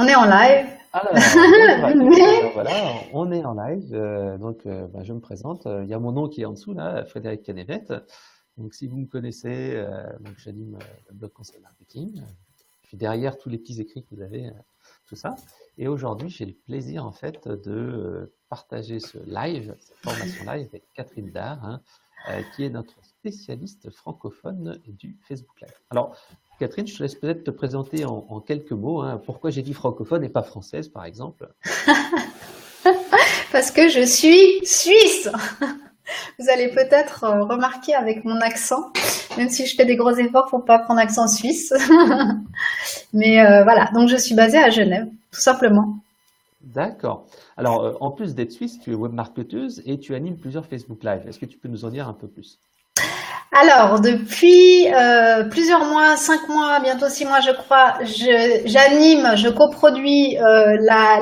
est en live. Alors, bonjour à tous. Mais Alors voilà, on est en live. Je me présente. Il y a mon nom qui est en dessous là, Frédéric Canevette. Donc, si vous me connaissez, j'anime le blog Conseil Marketing. Je suis derrière tous les petits écrits que vous avez, tout ça. Et aujourd'hui, j'ai le plaisir en fait de partager ce live, cette formation live avec Catherine Dard, qui est notre spécialiste francophone du Facebook Live. Alors, Catherine, je te laisse peut-être te présenter en quelques mots, pourquoi j'ai dit francophone et pas française, par exemple. parce que je suis suisse. Vous allez peut-être remarquer avec mon accent, même si je fais des gros efforts pour pas prendre accent suisse. Mais voilà, donc je suis basée à Genève, tout simplement. D'accord. Alors, en plus d'être suisse, tu es webmarketeuse et tu animes plusieurs Facebook Live. Est-ce que tu peux nous en dire un peu plus? Alors, depuis plusieurs mois, 5 mois, bientôt 6 mois, je crois, j'anime, je coproduis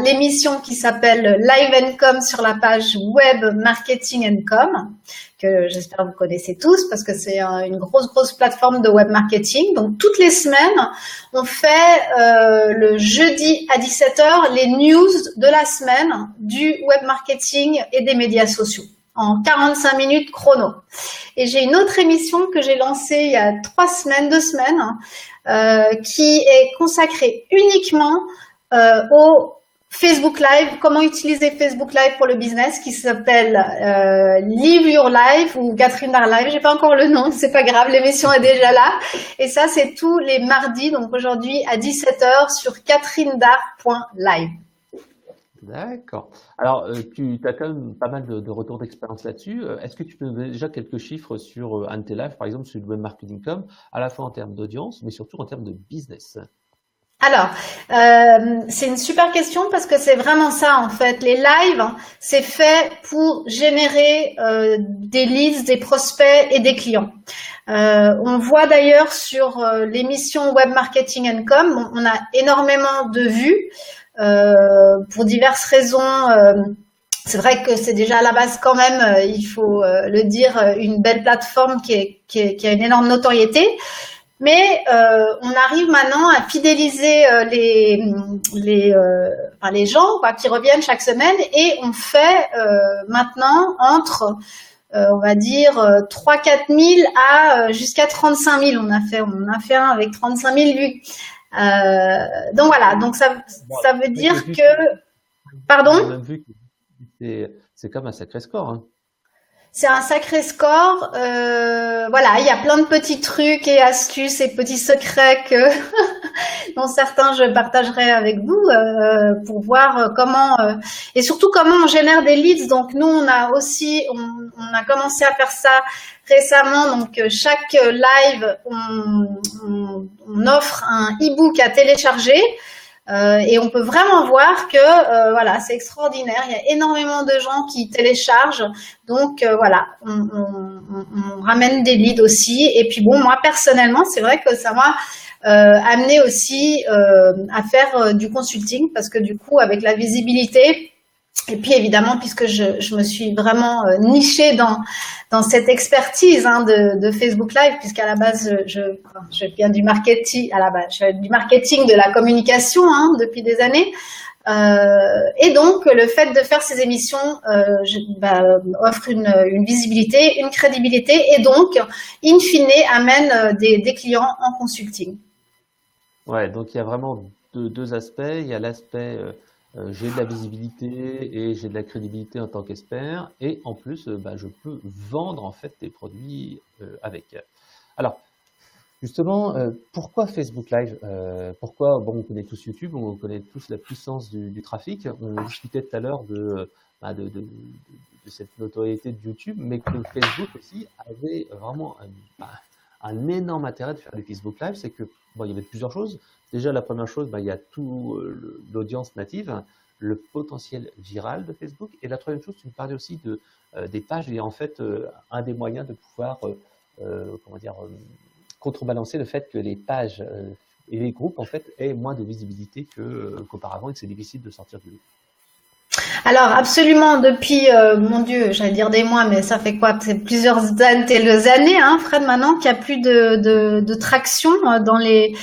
l'émission qui s'appelle Live Com sur la page Web Marketing Com, que j'espère que vous connaissez tous parce que c'est une grosse plateforme de web marketing. Donc, toutes les semaines, on fait le jeudi à 17h les news de la semaine du web marketing et des médias sociaux en 45 minutes chrono. Et j'ai une autre émission que j'ai lancée il y a 2 semaines, qui est consacrée uniquement au Facebook Live, comment utiliser Facebook Live pour le business, qui s'appelle Live Your Life ou Catherine Dard Live. J'ai pas encore le nom, c'est pas grave, l'émission est déjà là. Et ça, c'est tous les mardis, donc aujourd'hui à 17h sur catherinedard.live. D'accord. Alors, tu as quand même pas mal de retours d'expérience là-dessus. Est-ce que tu peux nous donner déjà quelques chiffres sur un de tes lives, par exemple sur le web marketing.com, à la fois en termes d'audience, mais surtout en termes de business? Alors, c'est une super question parce que c'est vraiment ça en fait. Les lives, c'est fait pour générer des leads, des prospects et des clients. On voit d'ailleurs sur l'émission Web Marketing Com, on a énormément de vues pour diverses raisons. C'est vrai que c'est déjà à la base quand même, il faut le dire, une belle plateforme qui a une énorme notoriété. Mais on arrive maintenant à fidéliser les gens qui reviennent chaque semaine et on fait maintenant entre on va dire 3-4 000 à jusqu'à 35 000. On a fait un avec 35 000 vues. Donc voilà, donc Bon, ça veut avec les dire vues que on a pardon. même vu que c'est comme un sacré score, hein. C'est un sacré score. Voilà, il y a plein de petits trucs et astuces et petits secrets que dont certains je partagerai avec vous pour voir comment et surtout comment on génère des leads. Donc nous, on a commencé à faire ça récemment. Donc chaque live, on offre un e-book à télécharger. Et on peut vraiment voir que voilà, c'est extraordinaire. Il y a énormément de gens qui téléchargent. Donc voilà, on ramène des leads aussi. Et puis bon, moi personnellement, c'est vrai que ça m'a amené aussi à faire du consulting parce que du coup, avec la visibilité, et puis évidemment, puisque je me suis vraiment nichée dans cette expertise de Facebook Live, puisqu'à la base je viens du marketing, à la base je viens du marketing, de la communication depuis des années. Et donc le fait de faire ces émissions offre une visibilité, une crédibilité, et donc in fine amène des clients en consulting. Ouais, donc il y a vraiment deux aspects. Il y a l'aspect j'ai de la visibilité et j'ai de la crédibilité en tant qu'expert, et en plus, je peux vendre en fait des produits avec. Alors, justement, pourquoi Facebook Live? Pourquoi, bon, on connaît tous YouTube, on connaît tous la puissance du trafic. On discutait tout à l'heure de cette notoriété de YouTube, mais que Facebook aussi avait vraiment un énorme intérêt de faire des Facebook Live. C'est que, bon, il y avait plusieurs choses. Déjà, la première chose, il y a tout l'audience native, le potentiel viral de Facebook. Et la troisième chose, tu me parlais aussi des pages, et en fait, un des moyens de pouvoir, comment dire, contrebalancer le fait que les pages et les groupes en fait aient moins de visibilité qu'auparavant, et que c'est difficile de sortir du lot. Alors absolument depuis, mon Dieu, j'allais dire des mois, mais ça fait quoi? C'est plusieurs années, hein, Fred, maintenant qu'il n'y a plus de traction dans les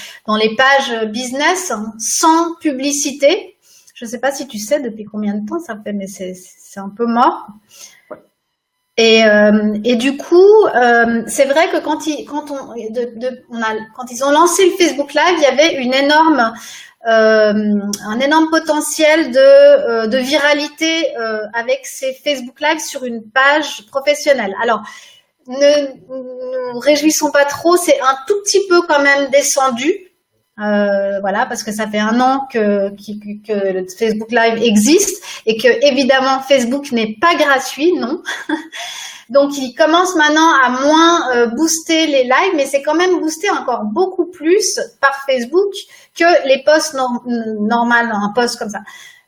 pages business hein, sans publicité. Je ne sais pas si tu sais depuis combien de temps ça fait, mais c'est un peu mort. Et du coup, c'est vrai que quand ils ont lancé le Facebook Live, il y avait un énorme potentiel de viralité avec ces Facebook Live sur une page professionnelle. Alors, ne nous réjouissons pas trop, c'est un tout petit peu quand même descendu. Voilà, parce que ça fait un an que le Facebook Live existe et que évidemment Facebook n'est pas gratuit, non. Donc, il commence maintenant à moins booster les lives, mais c'est quand même boosté encore beaucoup plus par Facebook que les posts normales, un post comme ça.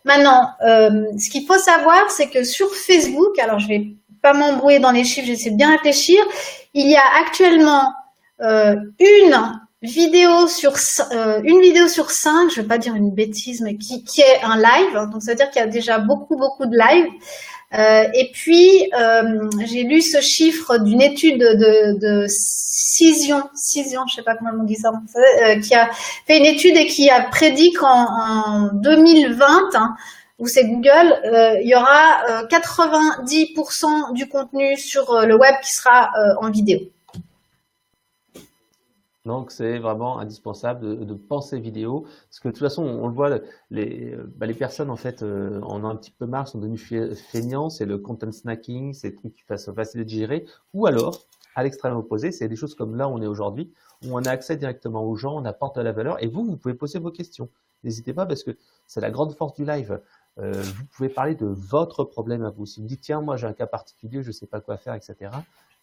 Maintenant, ce qu'il faut savoir, c'est que sur Facebook, alors je vais pas m'embrouiller dans les chiffres, j'essaie de bien réfléchir, il y a actuellement une vidéo sur 5, je vais pas dire une bêtise, mais qui est un live. Donc, ça veut dire qu'il y a déjà beaucoup de lives. Et puis, j'ai lu ce chiffre d'une étude de Cision, je sais pas comment on dit ça, qui a fait une étude et qui a prédit qu'en 2020, hein, où c'est Google, il y aura 90% du contenu sur le web qui sera en vidéo. Donc, c'est vraiment indispensable de penser vidéo, parce que de toute façon, on le voit, les personnes, en fait, en ont un petit peu marre, sont devenues feignants, c'est le content snacking, c'est des trucs qui sont faciles à digérer, ou alors, à l'extrême opposé, c'est des choses comme là où on est aujourd'hui, où on a accès directement aux gens, on apporte de la valeur, et vous pouvez poser vos questions. N'hésitez pas, parce que c'est la grande force du live. Vous pouvez parler de votre problème à vous. Si vous me dites, tiens, moi j'ai un cas particulier, je ne sais pas quoi faire, etc.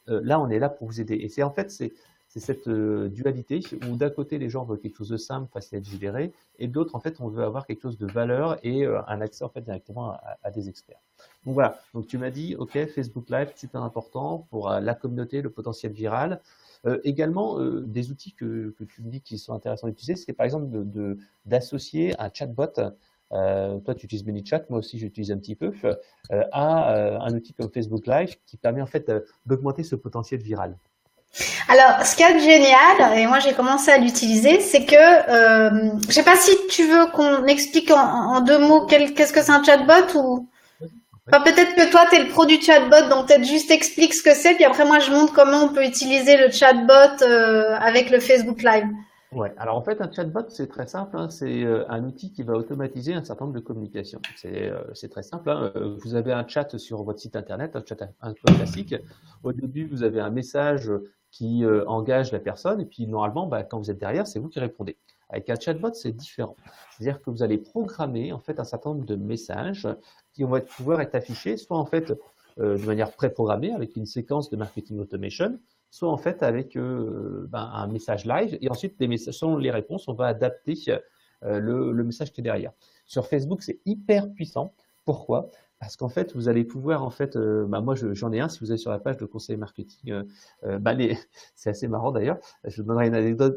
Là, on est là pour vous aider. Et c'est en fait, c'est cette dualité où d'un côté les gens veulent quelque chose de simple, facile à digérer, et de l'autre en fait on veut avoir quelque chose de valeur et un accès en fait directement à des experts. Donc voilà, donc tu m'as dit ok, Facebook Live super important pour la communauté, le potentiel viral. Également des outils que tu me dis qui sont intéressants d'utiliser, c'est par exemple d'associer un chatbot. Toi, tu utilises ManyChat, moi aussi j'utilise un petit peu, à un outil comme Facebook Live qui permet en fait d'augmenter ce potentiel viral. Alors, ce qu'il y a de génial, et moi j'ai commencé à l'utiliser, c'est que, je sais pas si tu veux qu'on explique en deux mots qu'est-ce que c'est un chatbot ou, enfin, peut-être que toi t'es le pro du chatbot, donc peut-être juste explique ce que c'est, puis après moi je montre comment on peut utiliser le chatbot avec le Facebook Live. Ouais, alors en fait, un chatbot, c'est très simple, hein, c'est un outil qui va automatiser un certain nombre de communications. C'est très simple, hein, vous avez un chat sur votre site internet, un chat un peu classique. Au début, vous avez un message qui engage la personne, et puis normalement, bah, quand vous êtes derrière, c'est vous qui répondez. Avec un chatbot, c'est différent. C'est-à-dire que vous allez programmer en fait un certain nombre de messages qui vont pouvoir être affichés, soit en fait de manière préprogrammée avec une séquence de marketing automation, soit en fait avec un message live, et ensuite selon les réponses, on va adapter le message qui est derrière. Sur Facebook, c'est hyper puissant. Pourquoi? Parce qu'en fait, vous allez pouvoir, en fait, moi j'en ai un, si vous allez sur la page de conseil marketing, c'est assez marrant d'ailleurs, je vous donnerai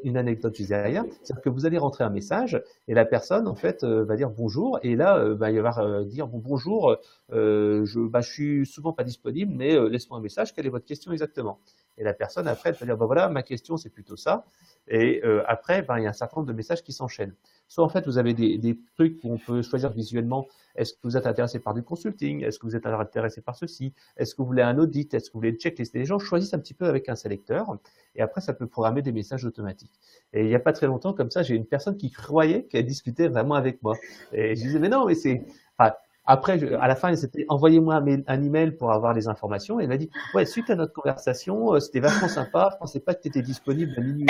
une anecdote juste derrière, c'est-à-dire que vous allez rentrer un message, et la personne, en fait, va dire bonjour, et là, il va dire bonjour, je suis souvent pas disponible, mais laisse-moi un message, quelle est votre question exactement? Et la personne, après, elle va dire, voilà, ma question, c'est plutôt ça. Et après, il y a un certain nombre de messages qui s'enchaînent. Soit, en fait, vous avez des trucs où on peut choisir visuellement, est-ce que vous êtes intéressé par du consulting? Est-ce que vous êtes intéressé par ceci? Est-ce que vous voulez un audit? Est-ce que vous voulez une checklist? Et les gens choisissent un petit peu avec un sélecteur. Et après, ça peut programmer des messages automatiques. Et il n'y a pas très longtemps, comme ça, j'ai une personne qui croyait qu'elle discutait vraiment avec moi. Et je disais, mais non, mais c'est... Enfin, après, à la fin, c'était envoyez-moi un email pour avoir les informations. Et elle m'a dit, ouais, suite à notre conversation, c'était vachement sympa. Je pensais pas que tu étais disponible à minuit.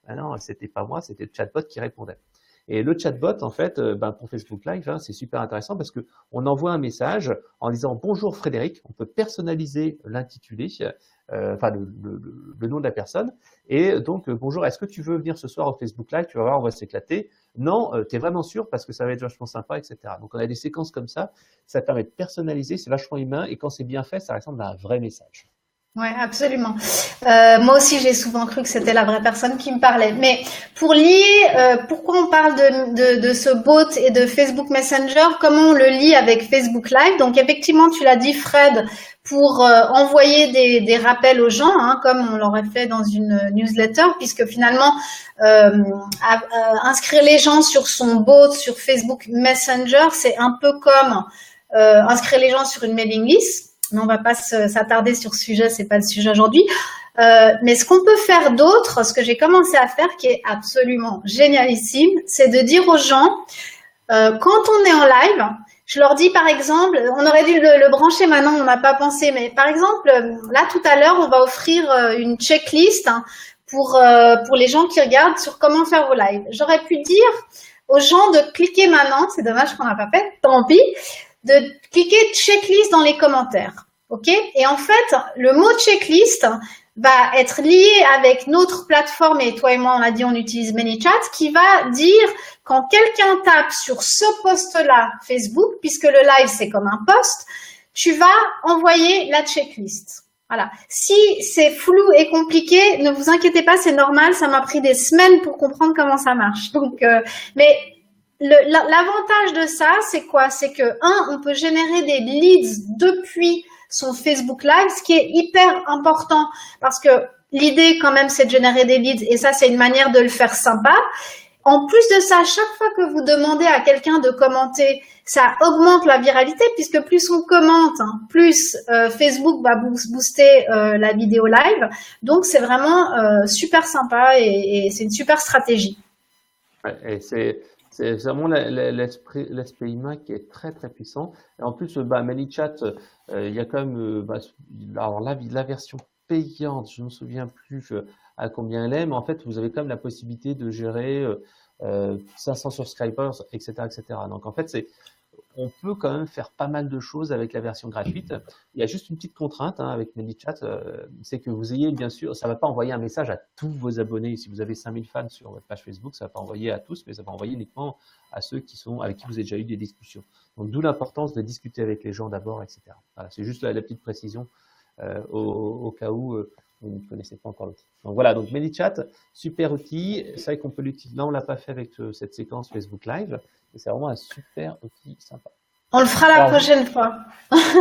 Ah non, c'était pas moi, c'était le chatbot qui répondait. Et le chatbot, en fait, pour Facebook Live, hein, c'est super intéressant parce que on envoie un message en disant bonjour Frédéric. On peut personnaliser l'intitulé, le nom de la personne. Et donc, bonjour, est-ce que tu veux venir ce soir au Facebook Live? Tu vas voir, on va s'éclater. Non, tu es vraiment sûr parce que ça va être vachement sympa, etc. Donc, on a des séquences comme ça. Ça permet de personnaliser, c'est vachement humain. Et quand c'est bien fait, ça ressemble à un vrai message. Ouais, absolument. Moi aussi, j'ai souvent cru que c'était la vraie personne qui me parlait. Mais pour lier, pourquoi on parle de ce bot et de Facebook Messenger, comment on le lie avec Facebook Live? Donc, effectivement, tu l'as dit, Fred, pour envoyer des rappels aux gens, hein, comme on l'aurait fait dans une newsletter, puisque finalement, inscrire les gens sur son bot, sur Facebook Messenger, c'est un peu comme inscrire les gens sur une mailing list. Mais on va pas s'attarder sur ce sujet, c'est pas le sujet aujourd'hui. Mais ce qu'on peut faire d'autre, ce que j'ai commencé à faire, qui est absolument génialissime, c'est de dire aux gens, quand on est en live, je leur dis par exemple, on aurait dû le brancher maintenant, on n'a pas pensé, mais par exemple, là tout à l'heure, on va offrir une checklist pour les gens qui regardent sur comment faire vos lives. J'aurais pu dire aux gens de cliquer maintenant, c'est dommage qu'on n'a pas fait, tant pis, de cliquer checklist dans les commentaires. OK? Et en fait, le mot checklist va être lié avec notre plateforme, et toi et moi, on l'a dit, on utilise ManyChat, qui va dire quand quelqu'un tape sur ce post-là Facebook, puisque le live, c'est comme un post, tu vas envoyer la checklist. Voilà. Si c'est flou et compliqué, ne vous inquiétez pas, c'est normal, ça m'a pris des semaines pour comprendre comment ça marche. Donc, mais l'avantage de ça, c'est quoi? C'est que, on peut générer des leads depuis son Facebook Live, ce qui est hyper important parce que l'idée, quand même, c'est de générer des leads et ça, c'est une manière de le faire sympa. En plus de ça, chaque fois que vous demandez à quelqu'un de commenter, ça augmente la viralité puisque plus on commente, plus Facebook va booster la vidéo live. Donc, c'est vraiment super sympa et c'est une super stratégie. Ouais, et c'est vraiment l'aspect humain qui est très très puissant. Et en plus, ManyChat, il y a quand même, alors la version payante, je ne me souviens plus à combien elle est, mais en fait, vous avez quand même la possibilité de gérer 500 subscribers, etc., etc. Donc en fait, on peut quand même faire pas mal de choses avec la version gratuite. Il y a juste une petite contrainte avec ManyChat, c'est que vous ayez bien sûr, ça ne va pas envoyer un message à tous vos abonnés. Si vous avez 5000 fans sur votre page Facebook, ça ne va pas envoyer à tous, mais ça va envoyer uniquement à ceux avec qui vous avez déjà eu des discussions. Donc d'où l'importance de discuter avec les gens d'abord, etc. Voilà, c'est juste la petite précision au cas où vous ne connaissez pas encore l'outil. Donc voilà, donc ManyChat, super outil. C'est vrai qu'on peut l'utiliser. Là, on l'a pas fait avec cette séquence Facebook Live. Et c'est vraiment un super outil sympa. On le fera la prochaine fois.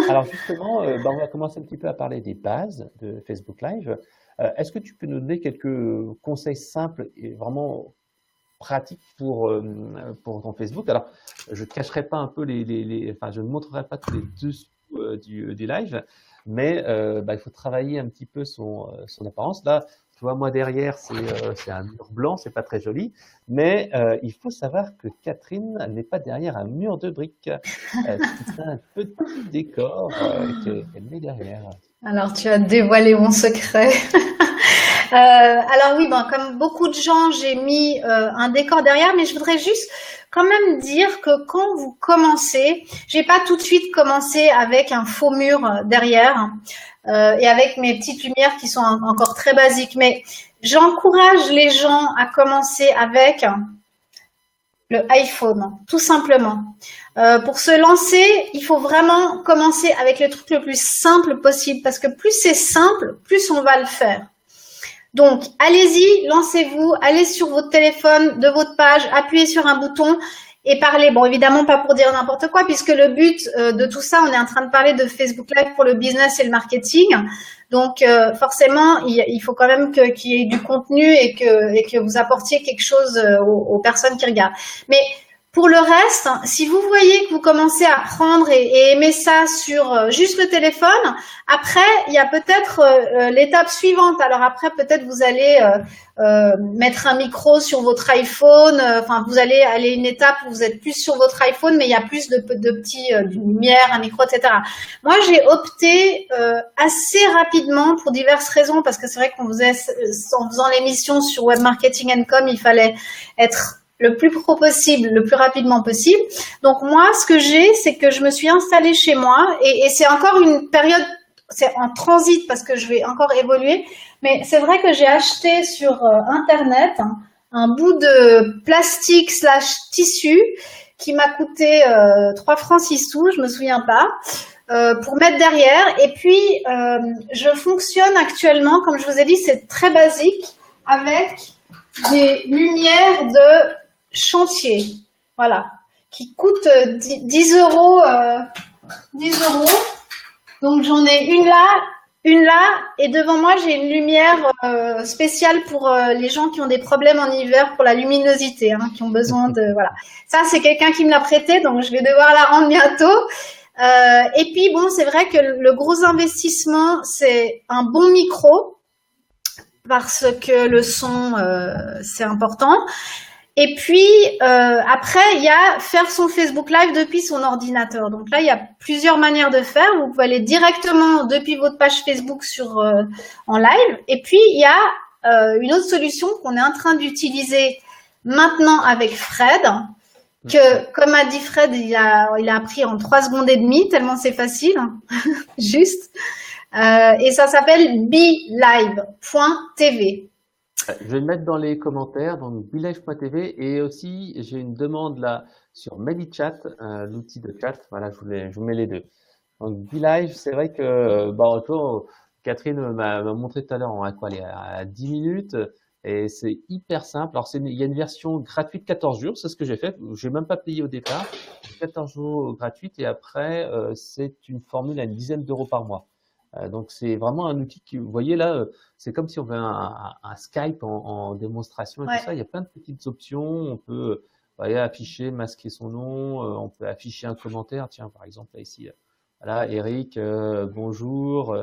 Alors justement, on va commencer un petit peu à parler des bases de Facebook Live. Est-ce que tu peux nous donner quelques conseils simples et vraiment pratiques pour ton Facebook? Alors, je ne cacherai pas un peu enfin, je ne montrerai pas tous les dessous du live, mais il faut travailler un petit peu son apparence. Là, tu vois, moi derrière, c'est un mur blanc, c'est pas très joli, mais il faut savoir que Catherine n'est pas derrière un mur de briques. C'est un petit décor qu'elle met derrière. Alors, tu as dévoilé mon secret. Alors oui, comme beaucoup de gens, j'ai mis un décor derrière, mais je voudrais juste quand même dire que quand vous commencez, j'ai pas tout de suite commencé avec un faux mur derrière et avec mes petites lumières qui sont encore très basiques, mais j'encourage les gens à commencer avec le iPhone, tout simplement. Pour se lancer, il faut vraiment commencer avec le truc le plus simple possible parce que plus c'est simple, plus on va le faire. Donc, allez-y, lancez-vous, allez sur votre téléphone de votre page, appuyez sur un bouton et parlez. Bon, évidemment, pas pour dire n'importe quoi, puisque le but de tout ça, on est en train de parler de Facebook Live pour le business et le marketing. Donc, forcément, il faut quand même qu'il y ait du contenu et que vous apportiez quelque chose aux personnes qui regardent. Mais pour le reste, si vous voyez que vous commencez à prendre et aimer ça sur juste le téléphone, après, il y a peut-être l'étape suivante. Alors après, peut-être vous allez mettre un micro sur votre iPhone. Enfin, vous allez aller une étape où vous êtes plus sur votre iPhone, mais il y a plus de petits lumières, un micro, etc. Moi, j'ai opté assez rapidement pour diverses raisons, parce que c'est vrai qu'on faisait, en faisant l'émission sur Web Marketing & Com, il fallait être le plus pro possible, le plus rapidement possible. Donc moi, ce que j'ai, c'est que je me suis installée chez moi et c'est encore une période, c'est en transit parce que je vais encore évoluer, mais c'est vrai que j'ai acheté sur Internet un bout de plastique / tissu qui m'a coûté 3 francs 6 sous, je me souviens pas. pour mettre derrière. Et puis, je fonctionne actuellement, comme je vous ai dit, c'est très basique, avec des lumières de chantier, voilà, qui coûtent 10 euros. 10 euros. Donc, j'en ai une là, et devant moi, j'ai une lumière spéciale pour les gens qui ont des problèmes en hiver pour la luminosité, hein, qui ont besoin de, voilà. Ça, c'est quelqu'un qui me l'a prêté, donc je vais devoir la rendre bientôt. Et puis, bon, c'est vrai que le gros investissement, c'est un bon micro, parce que le son, c'est important. Et puis, après, il y a faire son Facebook Live depuis son ordinateur. Donc là, il y a plusieurs manières de faire. Vous pouvez aller directement depuis votre page Facebook en live. Et puis, il y a une autre solution qu'on est en train d'utiliser maintenant avec Fred, que, comme a dit Fred, il a appris en 3 secondes et demie, tellement c'est facile, juste. Et ça s'appelle BeLive.tv. Je vais le mettre dans les commentaires, donc BeLive.tv, et aussi j'ai une demande là sur ManyChat, l'outil de chat. Voilà, je vous mets les deux. Donc BeLive, c'est vrai que Catherine m'a montré tout à l'heure à 10 minutes, et c'est hyper simple. Alors il y a une version gratuite 14 jours, c'est ce que j'ai fait. J'ai même pas payé au départ, 14 jours gratuite, et après c'est une formule à une dizaine d'euros par mois. Donc c'est vraiment un outil qui, vous voyez là, c'est comme si on avait un Skype en démonstration et tout ça. Il y a plein de petites options. On peut afficher, masquer son nom. On peut afficher un commentaire. Tiens, par exemple là ici, voilà, Eric, bonjour.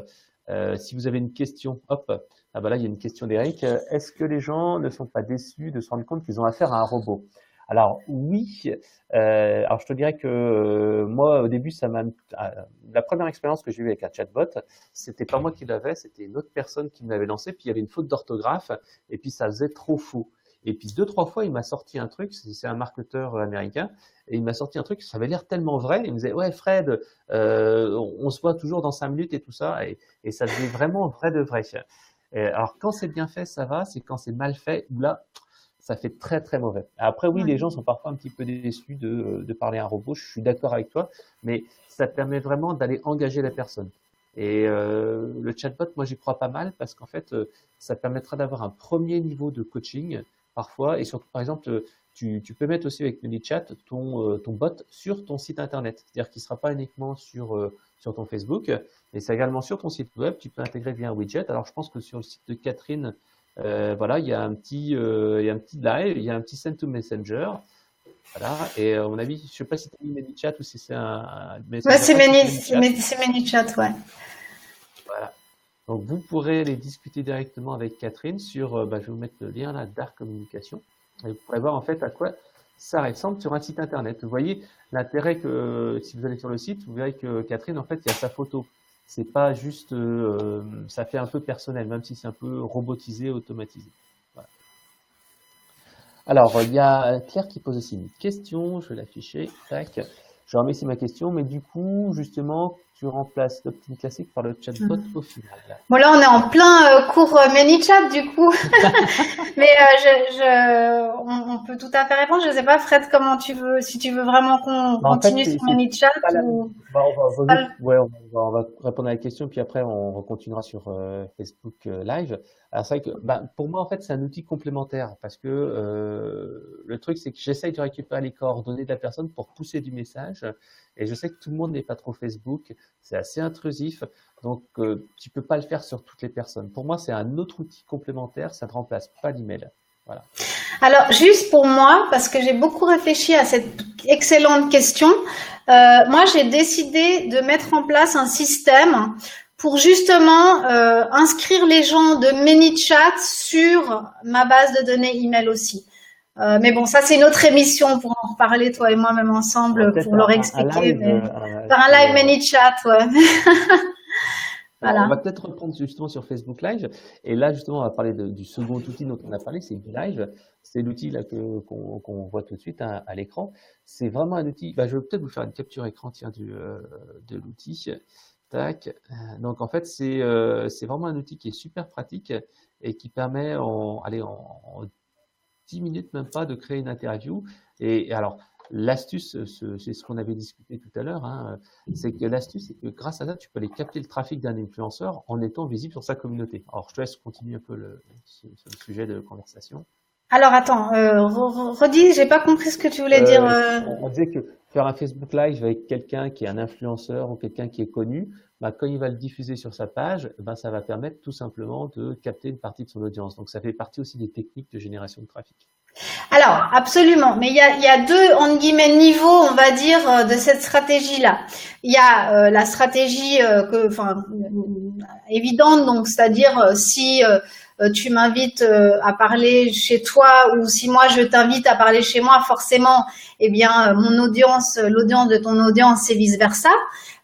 Si vous avez une question, hop, ah bah là il y a une question d'Eric. Est-ce que les gens ne sont pas déçus de se rendre compte qu'ils ont affaire à un robot? Alors oui, alors je te dirais que moi au début la première expérience que j'ai eue avec un chatbot, c'était pas moi qui l'avais, c'était une autre personne qui me l'avait lancé, puis il y avait une faute d'orthographe et puis ça faisait trop faux. Et puis 2-3 fois il m'a sorti un truc, c'est un marketeur américain, et il m'a sorti un truc, ça avait l'air tellement vrai, il me disait ouais Fred, on se voit toujours dans 5 minutes et tout ça, et ça devenait vraiment vrai de vrai. Alors quand c'est bien fait ça va, c'est quand c'est mal fait où là ça fait très très mauvais. Après oui, les gens sont parfois un petit peu déçus de parler à un robot, je suis d'accord avec toi, mais ça permet vraiment d'aller engager la personne. Et le chatbot, moi j'y crois pas mal parce qu'en fait, ça permettra d'avoir un premier niveau de coaching parfois, et surtout par exemple, tu peux mettre aussi avec ManyChat ton bot sur ton site internet, c'est-à-dire qu'il ne sera pas uniquement sur ton Facebook, mais c'est également sur ton site web, tu peux intégrer via un widget. Alors je pense que sur le site de Catherine, voilà, il y a un petit live, il y a un petit send to messenger, voilà. Et à mon avis, je sais pas si tu as mis ManyChat ou si c'est un messenger. Ouais, c'est ManyChat, ouais. Voilà. Donc vous pourrez aller discuter directement avec Catherine sur, je vais vous mettre le lien là, Dark Communication, et vous pourrez voir en fait à quoi ça ressemble sur un site internet. Vous voyez l'intérêt que si vous allez sur le site, vous verrez que Catherine, en fait, il y a sa photo. C'est pas juste, ça fait un peu personnel, même si c'est un peu robotisé, automatisé. Voilà. Alors, il y a Claire qui pose aussi une question, je vais l'afficher, tac. Je remercie ma question, mais du coup, justement, tu remplaces l'opt-in classique par le chatbot au final. Bon, là, on est en plein cours ManyChat, du coup. Mais on peut tout à fait répondre. Je ne sais pas, Fred, comment tu veux, si tu veux vraiment qu'on continue sur ManyChat ou... on va répondre à la question, puis après, on continuera sur Facebook Live. Alors, c'est vrai que pour moi, en fait, c'est un outil complémentaire parce que le truc, c'est que j'essaye de récupérer les coordonnées de la personne pour pousser du message. Et je sais que tout le monde n'est pas trop Facebook, c'est assez intrusif, donc tu peux pas le faire sur toutes les personnes. Pour moi, c'est un autre outil complémentaire, ça ne remplace pas l'email. Voilà. Alors, juste pour moi, parce que j'ai beaucoup réfléchi à cette excellente question, moi, j'ai décidé de mettre en place un système pour justement inscrire les gens de ManyChat sur ma base de données email aussi. Mais bon, ça c'est une autre émission pour en reparler, toi et moi même ensemble, pour leur expliquer. Par un live ManyChat, ouais. Voilà. On va peut-être reprendre justement sur Facebook Live. Et là, justement, on va parler du second outil dont on a parlé, c'est BeLive. C'est l'outil là qu'on voit tout de suite à l'écran. C'est vraiment un outil. Je vais peut-être vous faire une capture écran de l'outil. Tac. Donc en fait, c'est vraiment un outil qui est super pratique et qui permet en 10 minutes même pas de créer une interview. Et alors, l'astuce, c'est ce qu'on avait discuté tout à l'heure, hein, c'est que l'astuce, c'est que grâce à ça, tu peux aller capter le trafic d'un influenceur en étant visible sur sa communauté. Alors, je te laisse continuer un peu ce sujet de conversation. Alors attends, redis, j'ai pas compris ce que tu voulais dire. On disait que faire un Facebook Live avec quelqu'un qui est un influenceur ou quelqu'un qui est connu, bah, quand il va le diffuser sur sa page, ben, ça va permettre tout simplement de capter une partie de son audience. Donc, ça fait partie aussi des techniques de génération de trafic. Alors, absolument, mais il y a deux, entre guillemets, niveaux, on va dire, de cette stratégie-là. Il y a la stratégie évidente, donc c'est-à-dire si tu m'invites à parler chez toi ou si moi je t'invite à parler chez moi, forcément, eh bien, mon audience, l'audience de ton audience, c'est vice-versa.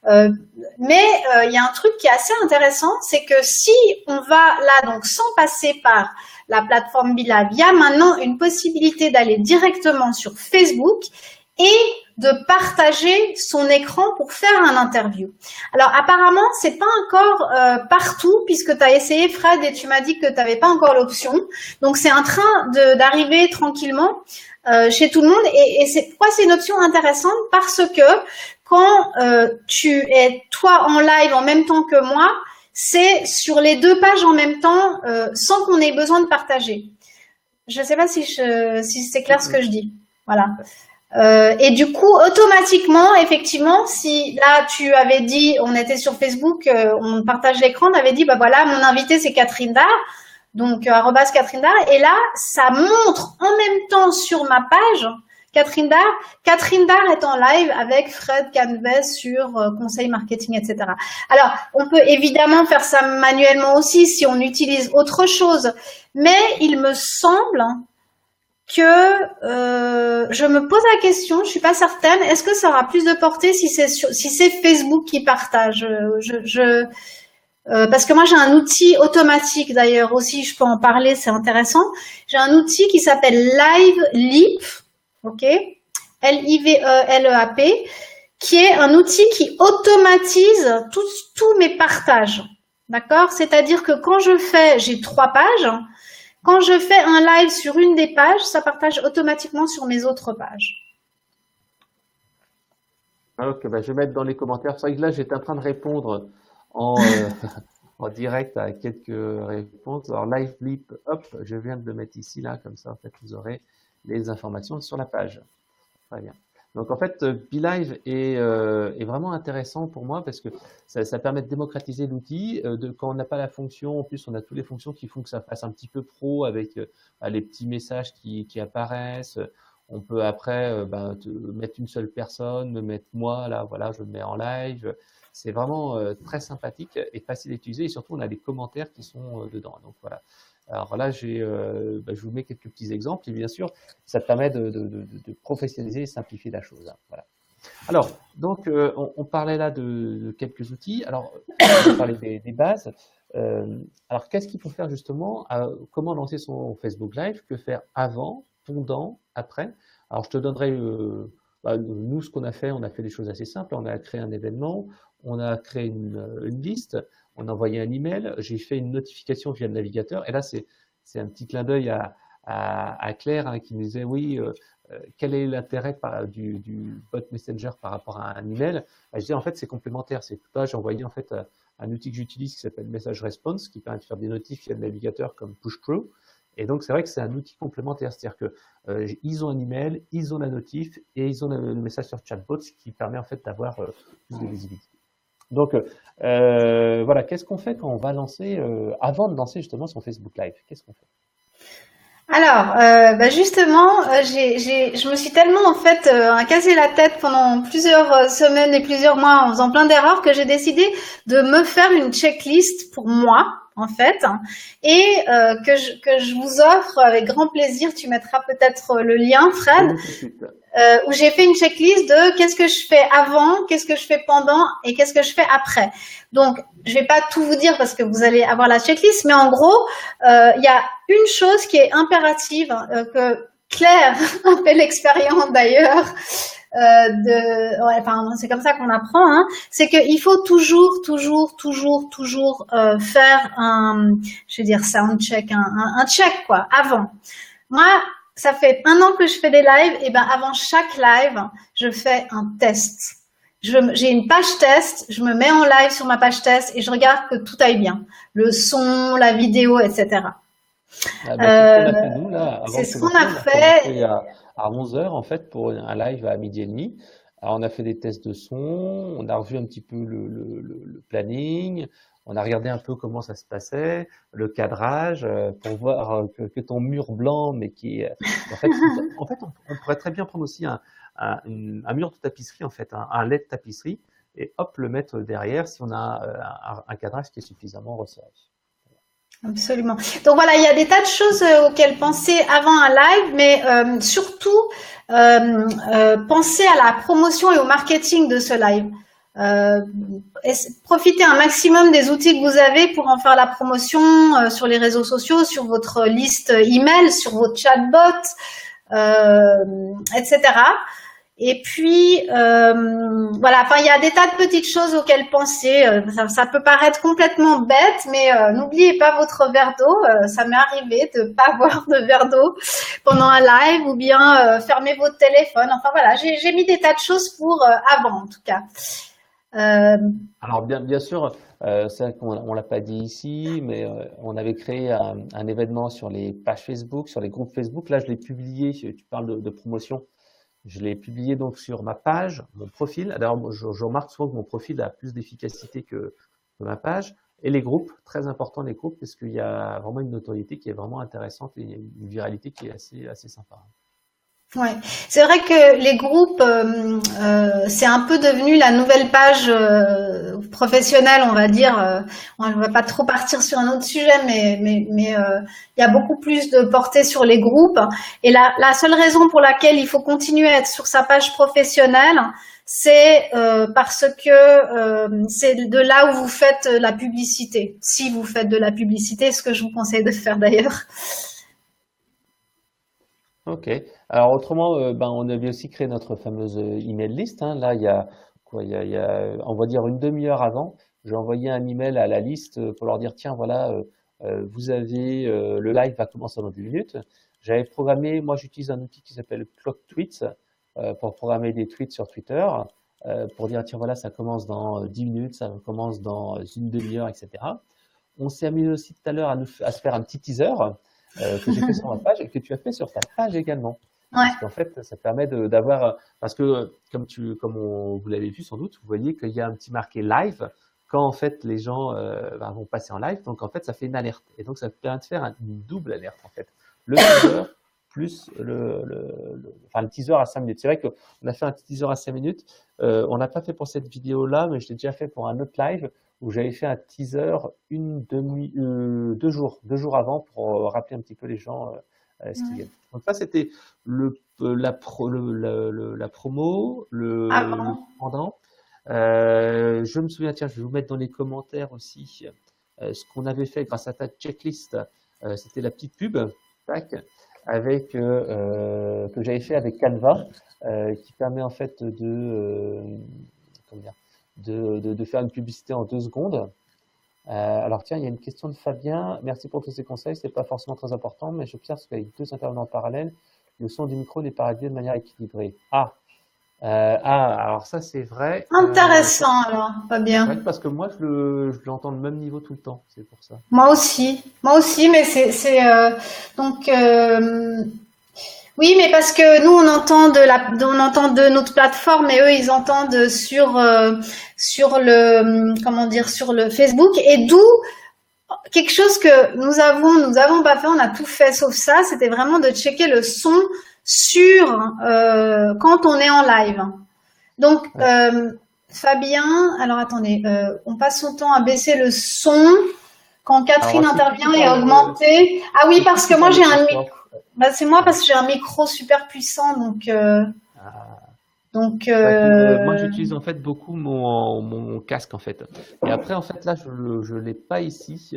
Mais il y a un truc qui est assez intéressant, c'est que si on va là, donc sans passer par la plateforme BeLive, il y a maintenant une possibilité d'aller directement sur Facebook et de partager son écran pour faire un interview. Alors apparemment, c'est pas encore partout puisque tu as essayé Fred et tu m'as dit que tu n'avais pas encore l'option. Donc c'est en train d'arriver tranquillement chez tout le monde et c'est pourquoi c'est une option intéressante parce que quand tu es toi en live en même temps que moi, c'est sur les deux pages en même temps sans qu'on ait besoin de partager. Je ne sais pas si c'est clair ce que je dis. Voilà. Et du coup, automatiquement, effectivement, si là tu avais dit, on était sur Facebook, on partage l'écran, on avait dit, bah voilà, mon invité c'est Catherine Dar, donc @Catherine Dar, et là ça montre en même temps sur ma page Catherine Dar. Catherine Dar est en live avec Fred Canves sur conseil marketing, etc. Alors, on peut évidemment faire ça manuellement aussi si on utilise autre chose, mais il me semble que je me pose la question, je suis pas certaine, est-ce que ça aura plus de portée si c'est Facebook qui partage parce que moi j'ai un outil automatique d'ailleurs aussi, je peux en parler, c'est intéressant. J'ai un outil qui s'appelle LiveLeap, ok, LIVELEAP, qui est un outil qui automatise tous mes partages, d'accord? C'est-à-dire que quand j'ai 3 pages. Quand je fais un live sur une des pages, ça partage automatiquement sur mes autres pages. Ok, bah, je vais mettre dans les commentaires. C'est vrai que là, j'étais en train de répondre en direct à quelques réponses. Alors, LiveLeap, hop, je viens de le mettre ici, là, comme ça, en fait, vous aurez les informations sur la page. Très bien. Donc, en fait, BeLive est vraiment intéressant pour moi parce que ça permet de démocratiser l'outil. Quand on n'a pas la fonction, en plus, on a toutes les fonctions qui font que ça fasse un petit peu pro avec les petits messages qui apparaissent. On peut après mettre une seule personne, me mettre moi, là, voilà, je me mets en live. C'est vraiment très sympathique et facile à utiliser. Et surtout, on a des commentaires qui sont dedans. Donc, voilà. Alors là, je vous mets quelques petits exemples et bien sûr, ça permet de professionnaliser et simplifier la chose. Hein, voilà. Alors, donc, on parlait là de quelques outils. Alors, on parlait des bases. Alors, qu'est-ce qu'il faut faire justement? Comment lancer son Facebook Live? Que faire avant, pendant, après? Alors, je te donnerai nous, ce qu'on a fait des choses assez simples. On a créé un événement, on a créé une liste, on a envoyé un email, j'ai fait une notification via le navigateur. Et là, c'est un petit clin d'œil à Claire hein, qui nous disait oui, quel est l'intérêt du bot Messenger par rapport à un email? Je disais en fait c'est complémentaire. C'est là j'ai envoyé en fait un outil que j'utilise qui s'appelle Message Response qui permet de faire des notifs via le navigateur comme Push Through. Et donc c'est vrai que c'est un outil complémentaire, c'est-à-dire que ils ont un email, ils ont la notif et ils ont le message sur chatbot, ce qui permet en fait d'avoir plus de visibilité. Donc voilà, qu'est-ce qu'on fait quand on va lancer, avant de lancer justement son Facebook Live? Qu'est-ce qu'on fait? Alors, justement, je me suis tellement en fait cassé la tête pendant plusieurs semaines et plusieurs mois en faisant plein d'erreurs que j'ai décidé de me faire une checklist pour moi en fait et que je vous offre avec grand plaisir. Tu mettras peut-être le lien, Fred. Où j'ai fait une checklist de qu'est-ce que je fais avant, qu'est-ce que je fais pendant et qu'est-ce que je fais après. Donc, je vais pas tout vous dire parce que vous allez avoir la checklist, mais en gros, il y a une chose qui est impérative que Claire a fait l'expérience d'ailleurs. C'est comme ça qu'on apprend, hein, c'est qu'il faut toujours faire un, je vais dire sound check, un check quoi, avant. Moi, ça fait 1 an que je fais des lives, et ben avant chaque live, je fais un test. J'ai une page test, je me mets en live sur ma page test et je regarde que tout aille bien. Le son, la vidéo, etc. Ah bah, c'est ce qu'on a fait Euh, nous, là, avant c'est de ce qu'on commencer. a On a commencé fait. à 11 heures, en fait, pour un live à midi et demi. Alors, on a fait des tests de son, on a revu un petit peu le planning, on a regardé un peu comment ça se passait, le cadrage, pour voir que ton mur blanc, mais qui est... En fait, on pourrait très bien prendre aussi un mur de tapisserie, en fait, un LED tapisserie, et hop, le mettre derrière si on a un cadrage qui est suffisamment resserré. Absolument. Donc voilà, il y a des tas de choses auxquelles penser avant un live, mais surtout penser à la promotion et au marketing de ce live. Euh, Profitez un maximum des outils que vous avez pour en faire la promotion sur les réseaux sociaux, sur votre liste email, sur votre chatbot, etc. Et puis, voilà, enfin, il y a des tas de petites choses auxquelles penser. Ça peut paraître complètement bête, mais n'oubliez pas votre verre d'eau. Ça m'est arrivé de pas boire de verre d'eau pendant un live ou bien fermer votre téléphone. Enfin, voilà, j'ai mis des tas de choses pour avant, en tout cas. Alors bien sûr, ça on l'a pas dit ici, mais on avait créé un événement sur les pages Facebook, sur les groupes Facebook. Là, je l'ai publié. Tu parles de promotion. Je l'ai publié donc sur ma page, mon profil. D'ailleurs, je remarque souvent que mon profil a plus d'efficacité que ma page. Et les groupes, très important les groupes, parce qu'il y a vraiment une notoriété qui est vraiment intéressante et une viralité qui est assez sympa. Ouais, c'est vrai que les groupes, c'est un peu devenu la nouvelle page professionnelle, on va dire. On ne va pas trop partir sur un autre sujet, mais il y a beaucoup plus de portée sur les groupes. Et la seule raison pour laquelle il faut continuer à être sur sa page professionnelle, c'est parce que c'est de là où vous faites la publicité. Si vous faites de la publicité, ce que je vous conseille de faire d'ailleurs. Ok. Alors autrement, ben, on avait aussi créé notre fameuse email list, hein. Là, il y a quoi? On va dire une demi-heure avant, j'ai envoyé un email à la liste pour leur dire, tiens, voilà, vous avez le live va commencer dans 10 minutes. J'avais programmé, moi, j'utilise un outil qui s'appelle Clock Tweets pour programmer des tweets sur Twitter, pour dire, tiens, voilà, ça commence dans 10 minutes, ça commence dans une demi-heure, etc. On s'est amusé aussi tout à l'heure à se faire un petit teaser que j'ai fait sur ma page et que tu as fait sur ta page également. Ouais. Parce qu'en fait, ça permet d'avoir, parce que vous l'avez vu sans doute, vous voyez qu'il y a un petit marqué live quand en fait les gens vont passer en live. Donc en fait, ça fait une alerte. Et donc ça permet de faire une double alerte en fait. Le teaser plus enfin, le teaser à 5 minutes. C'est vrai qu'on a fait un teaser à 5 minutes. On n'a pas fait pour cette vidéo-là, mais je l'ai déjà fait pour un autre live où j'avais fait un teaser 2 jours avant pour rappeler un petit peu les gens ce qu'ils viennent. Donc ça, c'était la promo, le Avant. pendant. Je me souviens, tiens, je vais vous mettre dans les commentaires aussi ce qu'on avait fait grâce à ta checklist. C'était la petite pub, tac, avec que j'avais fait avec Canva, qui permet en fait comment dire, de faire une publicité en 2 secondes. Alors tiens, il y a une question de Fabien. Merci pour tous ces conseils. C'est pas forcément très important, mais j'observe qu'avec 2 intervenants en parallèle, le son du micro n'est pas réglé de manière équilibrée. Alors ça c'est vrai. Intéressant alors, pas C'est bien. vrai que parce que moi je l'entends le même niveau tout le temps, c'est pour ça. Moi aussi, mais donc oui, mais parce que nous on entend de notre plateforme et eux ils entendent sur le comment dire sur le Facebook et d'où quelque chose que nous avons pas fait, on a tout fait sauf ça, c'était vraiment de checker le son sur quand on est en live. Donc Ouais. Fabien, alors attendez, on passe son temps à baisser le son quand Alors Catherine c'est qui intervient et parle augmenter. Ah oui, c'est qui parce que qui moi parle j'ai le plus un micro. fort? Bah, c'est moi Ouais. parce que j'ai un micro super puissant, Ah, donc c'est vrai que moi j'utilise en fait beaucoup mon casque en fait. Et après en fait là je l'ai pas ici.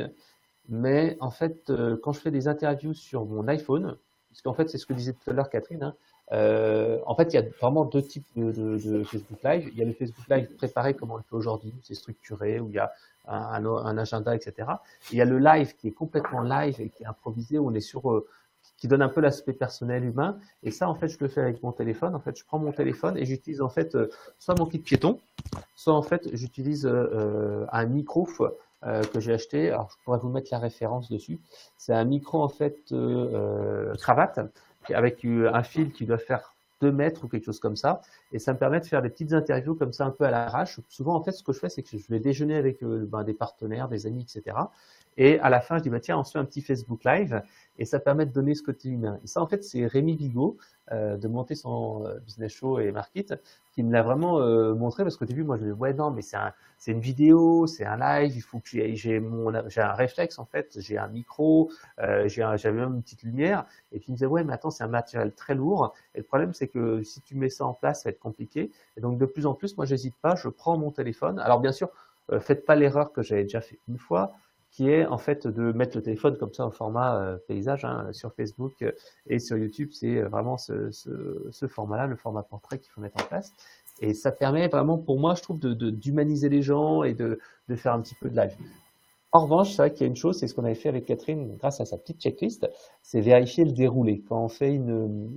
Mais en fait, quand je fais des interviews sur mon iPhone, parce qu'en fait, c'est ce que disait tout à l'heure Catherine, hein, en fait, il y a vraiment 2 types de Facebook Live. Il y a le Facebook Live préparé comme on le fait aujourd'hui, c'est structuré, où il y a un agenda, etc. Et il y a le live qui est complètement live et qui est improvisé, où on est sur, qui donne un peu l'aspect personnel humain. Et ça, en fait, je le fais avec mon téléphone. En fait, je prends mon téléphone et j'utilise en fait soit mon kit piéton, soit en fait j'utilise un micro que j'ai acheté. Alors, je pourrais vous mettre la référence dessus. C'est un micro en fait cravate avec un fil qui doit faire 2 mètres ou quelque chose comme ça. Et ça me permet de faire des petites interviews comme ça un peu à l'arrache. Souvent, en fait, ce que je fais, c'est que je vais déjeuner avec des partenaires, des amis, etc. Et à la fin, je dis, bah, tiens, on se fait un petit Facebook Live. Et ça permet de donner ce côté humain. Et ça, en fait, c'est Rémi Bigot, de monter son business show et market, qui me l'a vraiment montré, parce qu'au début, moi, je me dis, ouais, non, mais c'est une vidéo, c'est un live, il faut que j'ai un réflexe, en fait, j'ai un micro, j'avais même une petite lumière. Et puis, il me disait, ouais, mais attends, c'est un matériel très lourd. Et le problème, c'est que si tu mets ça en place, ça va être compliqué. Et donc, de plus en plus, moi, j'hésite pas, je prends mon téléphone. Alors, bien sûr, faites pas l'erreur que j'avais déjà fait une fois, qui est en fait de mettre le téléphone comme ça en format paysage sur Facebook et sur YouTube. C'est vraiment ce format-là, le format portrait qu'il faut mettre en place. Et ça permet vraiment, pour moi, je trouve, d'humaniser les gens et de faire un petit peu de live. En revanche, c'est vrai qu'il y a une chose, c'est ce qu'on avait fait avec Catherine grâce à sa petite checklist, c'est vérifier le déroulé. Quand on fait une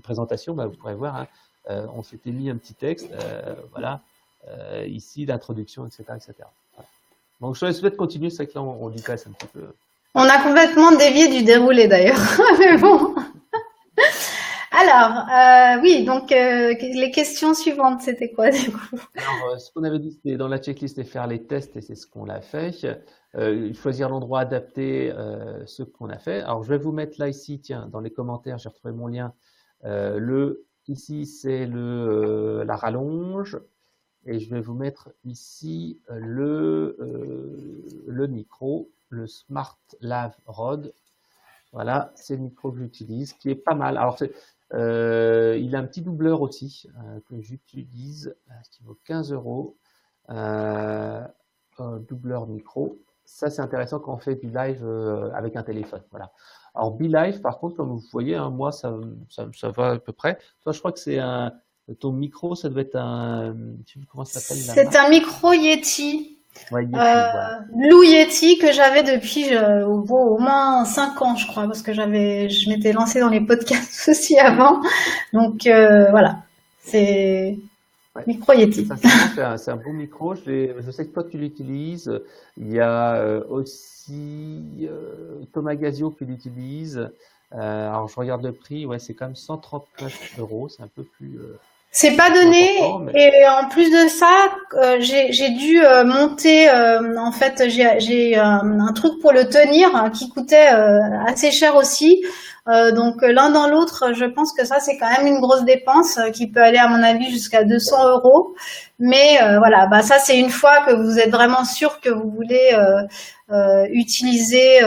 présentation, vous pourrez voir, on s'était mis un petit texte, voilà, ici l'introduction, etc., etc. Voilà. Donc, je te laisse peut-être continuer, c'est vrai que là, on digresse un petit peu. On a complètement dévié du déroulé d'ailleurs, mais bon. Alors, oui, donc les questions suivantes, c'était quoi du coup? Alors, ce qu'on avait dit, c'était dans la checklist, c'est faire les tests et c'est ce qu'on a fait. Choisir l'endroit adapté, ce qu'on a fait. Alors, je vais vous mettre là, ici, tiens, dans les commentaires, j'ai retrouvé mon lien. Ici, c'est la rallonge. Et je vais vous mettre ici le micro, le Smart Lav Rod. Voilà, c'est le micro que j'utilise, qui est pas mal. Alors, il a un petit doubleur aussi que j'utilise, qui vaut 15 €. Doubleur micro. Ça, c'est intéressant quand on fait du live avec un téléphone. Voilà. Alors, BeLive, par contre, comme vous voyez, moi, ça va à peu près. Toi, je crois que c'est ton micro, ça doit être comment ça s'appelle? C'est un micro Yeti. Ouais, Yeti, voilà. Blue Yeti que j'avais depuis au moins 5 ans, je crois, parce que je m'étais lancée dans les podcasts aussi avant. Donc voilà, c'est micro Yeti. C'est un bon micro. Je sais que toi tu l'utilises. Il y a aussi Thomas Gazio qui l'utilise. Alors je regarde le prix, ouais, c'est quand même 139 €. C'est un peu plus. C'est pas donné, et en plus de ça, j'ai dû monter. En fait, j'ai un truc pour le tenir qui coûtait assez cher aussi. Donc l'un dans l'autre, je pense que ça c'est quand même une grosse dépense qui peut aller à mon avis jusqu'à 200 €. Mais voilà, ça c'est une fois que vous êtes vraiment sûr que vous voulez utiliser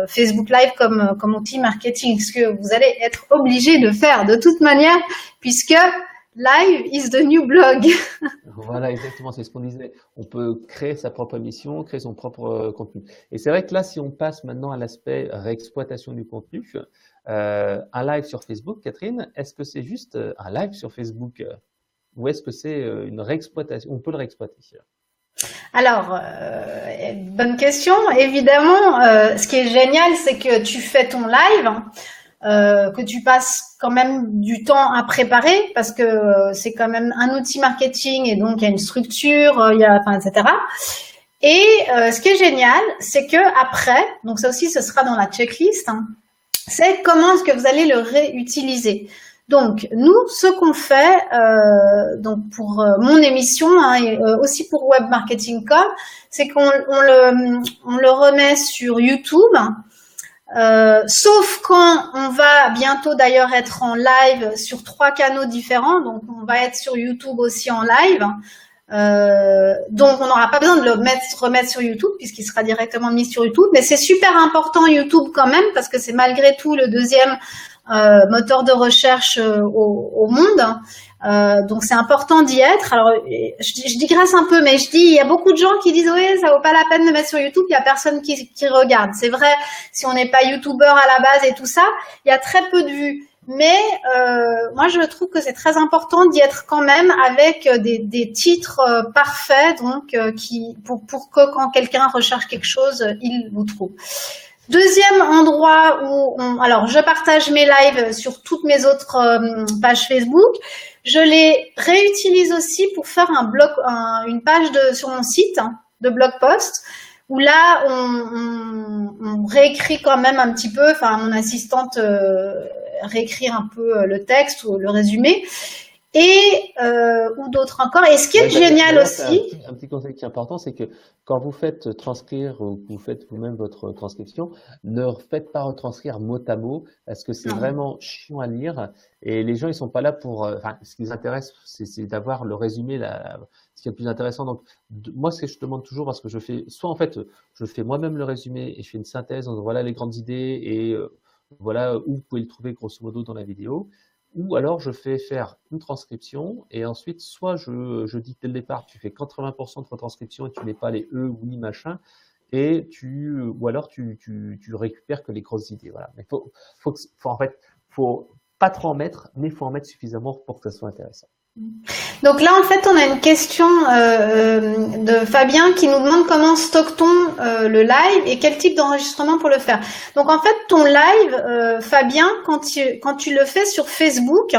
Facebook Live comme outil marketing, ce que vous allez être obligé de faire de toute manière, puisque Live is the new blog. Voilà, exactement, c'est ce qu'on disait. On peut créer sa propre émission, créer son propre contenu. Et c'est vrai que là, si on passe maintenant à l'aspect réexploitation du contenu, un live sur Facebook, Catherine, est-ce que c'est juste un live sur Facebook ou est-ce que c'est une réexploitation? On peut le réexploiter. Alors, bonne question. Évidemment, ce qui est génial, c'est que tu fais ton live, que tu passes quand même du temps à préparer, parce que c'est quand même un outil marketing et donc il y a une structure, etc. Et ce qui est génial, c'est que après, donc ça aussi, ce sera dans la checklist, c'est comment est-ce que vous allez le réutiliser. Donc, nous, ce qu'on fait, donc pour mon émission et aussi pour Webmarketing.com, c'est qu'on le remet sur YouTube. Sauf quand on va bientôt d'ailleurs être en live sur 3 canaux différents, donc on va être sur YouTube aussi en live, donc on n'aura pas besoin de le remettre sur YouTube puisqu'il sera directement mis sur YouTube, mais c'est super important YouTube quand même parce que c'est malgré tout le deuxième moteur de recherche au monde. Donc c'est important d'y être. Alors je digresse un peu, mais il y a beaucoup de gens qui disent oui, ça vaut pas la peine de mettre sur YouTube, il y a personne qui regarde. C'est vrai, si on n'est pas youtubeur à la base et tout ça, il y a très peu de vues. Mais moi je trouve que c'est très important d'y être quand même avec des titres parfaits, donc pour que quand quelqu'un recherche quelque chose, il vous trouve. Deuxième endroit alors je partage mes lives sur toutes mes autres pages Facebook. Je les réutilise aussi pour faire une page sur mon site de blog post où là on réécrit quand même un petit peu. Enfin, mon assistante réécrit un peu le texte ou le résumé. Et ou d'autres encore. Et ce qui est génial aussi, un petit conseil qui est important, c'est que quand vous faites transcrire ou que vous faites vous-même votre transcription, ne faites pas retranscrire mot à mot parce que c'est vraiment chiant à lire et les gens ils sont pas là pour. Enfin, ce qui les intéresse, c'est d'avoir le résumé, ce qui est le plus intéressant. Donc moi, ce que je demande toujours, parce que je fais soit en fait, je fais moi-même le résumé et je fais une synthèse. Donc voilà les grandes idées et voilà où vous pouvez le trouver grosso modo dans la vidéo. Ou alors je fais faire une transcription et ensuite soit je dis dès le départ tu fais 80% de retranscription et tu mets pas les oui machin et ou alors tu récupères que les grosses idées, voilà. Mais faut pas trop en mettre, mais faut en mettre suffisamment pour que ça soit intéressant. Donc là, en fait, on a une question de Fabien qui nous demande comment stocke-t-on le live et quel type d'enregistrement pour le faire. Donc en fait, ton live, Fabien, quand tu le fais sur Facebook,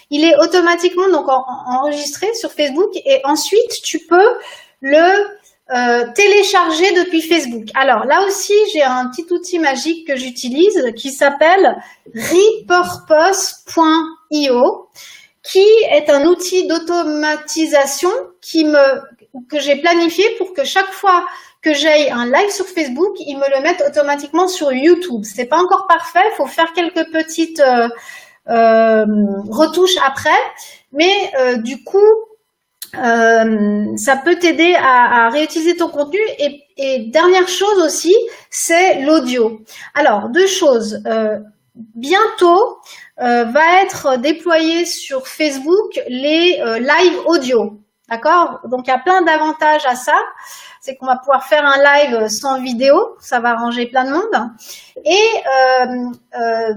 il est automatiquement donc enregistré sur Facebook et ensuite tu peux le télécharger depuis Facebook. Alors là aussi, j'ai un petit outil magique que j'utilise qui s'appelle repurpose.io. qui est un outil d'automatisation que j'ai planifié pour que chaque fois que j'aille un live sur Facebook, il me le mette automatiquement sur YouTube. C'est pas encore parfait, il faut faire quelques petites retouches après, mais du coup, ça peut t'aider à réutiliser ton contenu. Et dernière chose aussi, c'est l'audio. Alors, deux choses. Bientôt va être déployé sur Facebook les live audio, d'accord? Donc il y a plein d'avantages à ça, c'est qu'on va pouvoir faire un live sans vidéo, ça va arranger plein de monde, et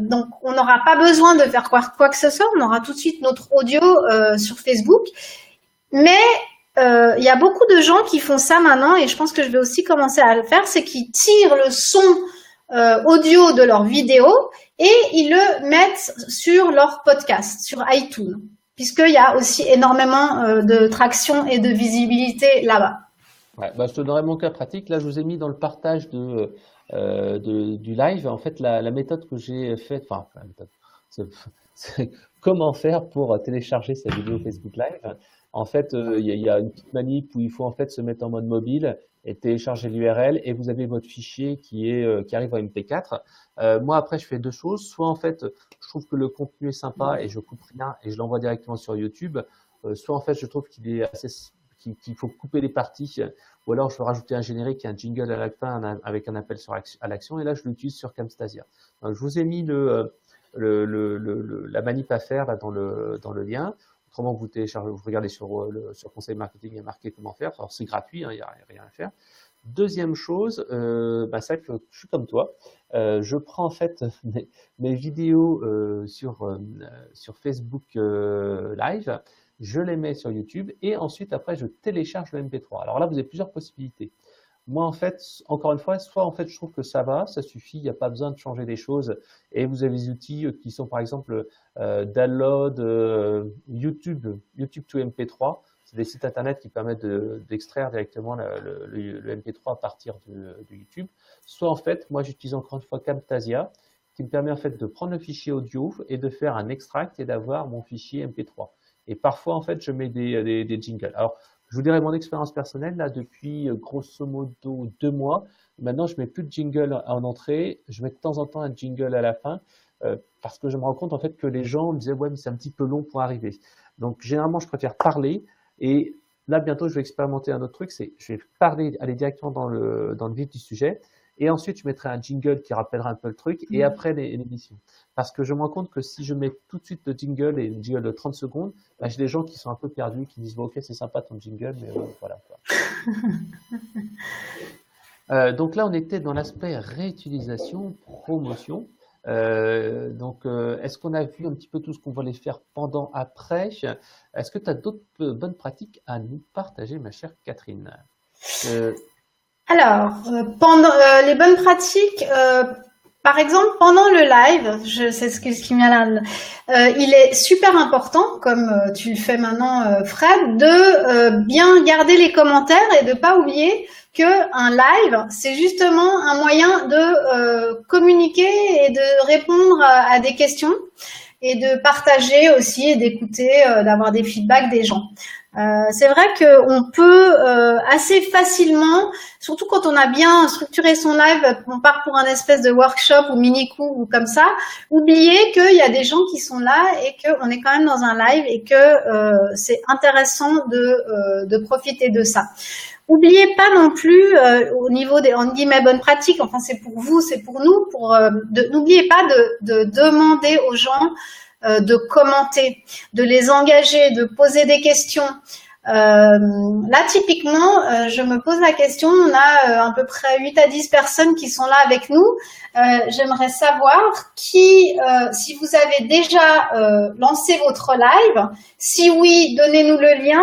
donc on n'aura pas besoin de faire quoi que ce soit, on aura tout de suite notre audio sur Facebook, mais il y a beaucoup de gens qui font ça maintenant, et je pense que je vais aussi commencer à le faire, c'est qu'ils tirent le son audio de leur vidéo et ils le mettent sur leur podcast, sur iTunes, puisqu'il y a aussi énormément de traction et de visibilité là-bas. Ouais, bah, je te donnerai mon cas pratique. Là, je vous ai mis dans le partage du live, en fait, la méthode que j'ai faite, enfin, la méthode, c'est comment faire pour télécharger sa vidéo Facebook Live. En fait, il y a une petite manip où il faut en fait se mettre en mode mobile et télécharger l'URL et vous avez votre fichier qui arrive en MP4. Moi, après, je fais deux choses. Soit en fait, je trouve que le contenu est sympa et je coupe rien et je l'envoie directement sur YouTube. Soit en fait, je trouve qu'il faut couper les parties, ou alors je peux rajouter un générique et un jingle à la fin avec un appel à l'action, et là je l'utilise sur Camstasia. Donc, je vous ai mis la manip à faire là, dans le lien. Autrement, vous téléchargez, vous regardez sur Conseil Marketing, il y a marqué comment faire. Alors c'est gratuit, hein, il n'y a rien à faire. Deuxième chose, c'est que je suis comme toi. Je prends en fait mes vidéos sur Facebook Live. Je les mets sur YouTube et ensuite, après, je télécharge le MP3. Alors là, vous avez plusieurs possibilités. Moi, en fait, encore une fois, soit en fait, je trouve que ça va, ça suffit, il n'y a pas besoin de changer des choses. Et vous avez des outils qui sont, par exemple, Download, YouTube to MP3. C'est des sites internet qui permettent d'extraire directement le MP3 à partir de YouTube. Soit, en fait, moi, j'utilise encore une fois Camtasia, qui me permet en fait de prendre le fichier audio et de faire un extract et d'avoir mon fichier MP3. Et parfois, en fait, je mets des jingles. Alors, je vous dirais mon expérience personnelle, là, depuis grosso modo 2 mois. Maintenant, je mets plus de jingle en entrée. Je mets de temps en temps un jingle à la fin parce que je me rends compte, en fait, que les gens me disaient, ouais, mais c'est un petit peu long pour arriver. Donc, généralement, je préfère parler. Et là, bientôt, je vais expérimenter un autre truc. C'est, je vais parler, aller directement dans le vif du sujet. Et ensuite, je mettrai un jingle qui rappellera un peu le truc. Et après, l'émission. Parce que je me rends compte que si je mets tout de suite le jingle et le jingle de 30 secondes, bah, j'ai des gens qui sont un peu perdus, qui disent bon, ok, c'est sympa ton jingle, mais voilà. Donc là, on était dans l'aspect réutilisation, promotion. Est-ce qu'on a vu un petit peu tout ce qu'on va aller faire pendant, après? Est-ce que tu as d'autres bonnes pratiques à nous partager, ma chère Catherine? Alors, pendant les bonnes pratiques, par exemple, pendant le live, c'est ce qui me vient là, il est super important, comme tu le fais maintenant, Fred, de bien garder les commentaires et de pas oublier que un live, c'est justement un moyen de communiquer et de répondre à des questions et de partager aussi et d'écouter, d'avoir des feedbacks des gens. C'est vrai qu'on peut assez facilement, surtout quand on a bien structuré son live, on part pour un espèce de workshop ou mini-cours ou comme ça, oublier qu'il y a des gens qui sont là et qu'on est quand même dans un live et que c'est intéressant de profiter de ça. Oubliez pas non plus au niveau des entre guillemets bonnes pratiques, enfin c'est pour vous, c'est pour nous, n'oubliez pas de demander aux gens de commenter, de les engager, de poser des questions. Là, typiquement, je me pose la question, on a à peu près 8 à 10 personnes qui sont là avec nous. J'aimerais savoir si vous avez déjà lancé votre live. Si oui, donnez-nous le lien.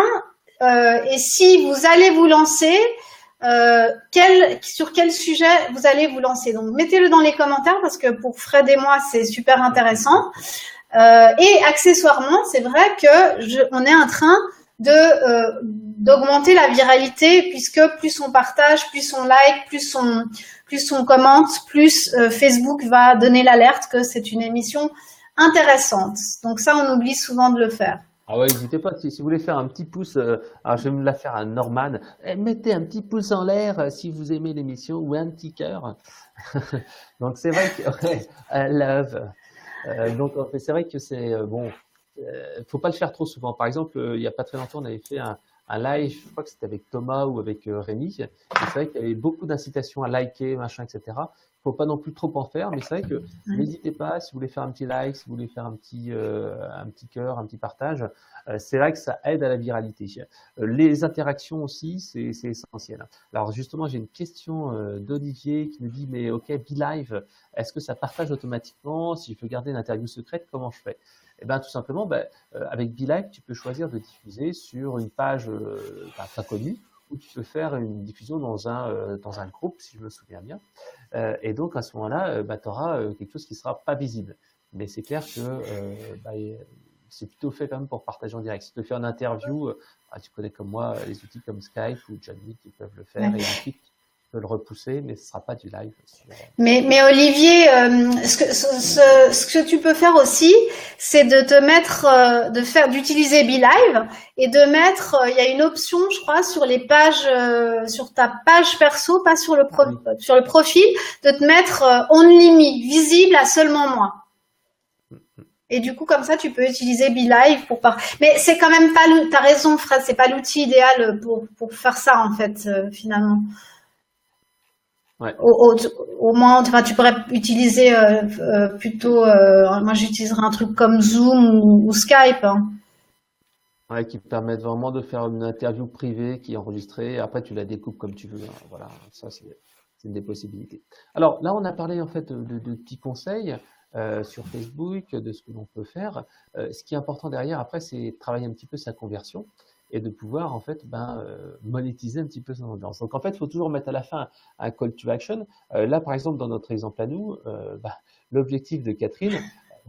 Et si vous allez vous lancer, sur quel sujet vous allez vous lancer. Donc, mettez-le dans les commentaires parce que pour Fred et moi, c'est super intéressant. Et accessoirement, c'est vrai que on est en train d'augmenter la viralité puisque plus on partage, plus on like, plus on commente, plus Facebook va donner l'alerte que c'est une émission intéressante. Donc ça, on oublie souvent de le faire. Ah ouais, n'hésitez pas, si vous voulez faire un petit pouce, alors je vais me la faire à Norman, mettez un petit pouce en l'air si vous aimez l'émission ou un petit cœur. Donc c'est vrai que ouais, love. Donc c'est vrai que c'est bon, faut pas le faire trop souvent. Par exemple, il y a pas très longtemps, on avait fait un live, je crois que c'était avec Thomas ou avec Rémi. Et c'est vrai qu'il y avait beaucoup d'incitations à liker, machin, etc. Faut pas non plus trop en faire, mais c'est vrai que n'hésitez pas si vous voulez faire un petit like, si vous voulez faire un petit cœur, un petit partage. C'est vrai que ça aide à la viralité. Les interactions aussi, c'est essentiel. Alors justement, j'ai une question d'Olivier qui nous dit mais ok, BeLive, est-ce que ça partage automatiquement? Si je veux garder une interview secrète, comment je fais? Eh bien, tout simplement, avec BeLive, tu peux choisir de diffuser sur une page pas connue, ou tu peux faire une diffusion dans un groupe, si je me souviens bien. Et donc, à ce moment-là, tu auras quelque chose qui ne sera pas visible. Mais c'est clair que c'est plutôt fait quand même pour partager en direct. Si tu veux faire une interview, tu connais comme moi les outils comme Skype ou Jammeet qui peuvent le faire, et ensuite tu peux le repousser, mais ce ne sera pas du live. Mais Olivier, ce que tu peux faire aussi, c'est de te mettre, d'utiliser BeLive et de mettre, il y a une option, je crois, sur les pages, sur ta page perso, pas sur sur le profil, de te mettre Only Me, visible à seulement moi. Et du coup, comme ça, tu peux utiliser BeLive mais c'est quand même pas t'as raison, Fred, c'est pas l'outil idéal pour faire ça, en fait, finalement. Ouais. Au moins, enfin, tu pourrais utiliser plutôt, moi j'utiliserais un truc comme Zoom ou Skype. Hein. Ouais, qui permettent vraiment de faire une interview privée qui est enregistrée. Après, tu la découpes comme tu veux. Hein. Voilà, ça c'est une des possibilités. Alors là, on a parlé en fait de petits conseils sur Facebook, de ce que l'on peut faire. Ce qui est important derrière, après, c'est de travailler un petit peu sa conversion et de pouvoir en fait monétiser un petit peu son audience. Donc en fait, il faut toujours mettre à la fin un call to action. Là, par exemple, dans notre exemple à nous, l'objectif de Catherine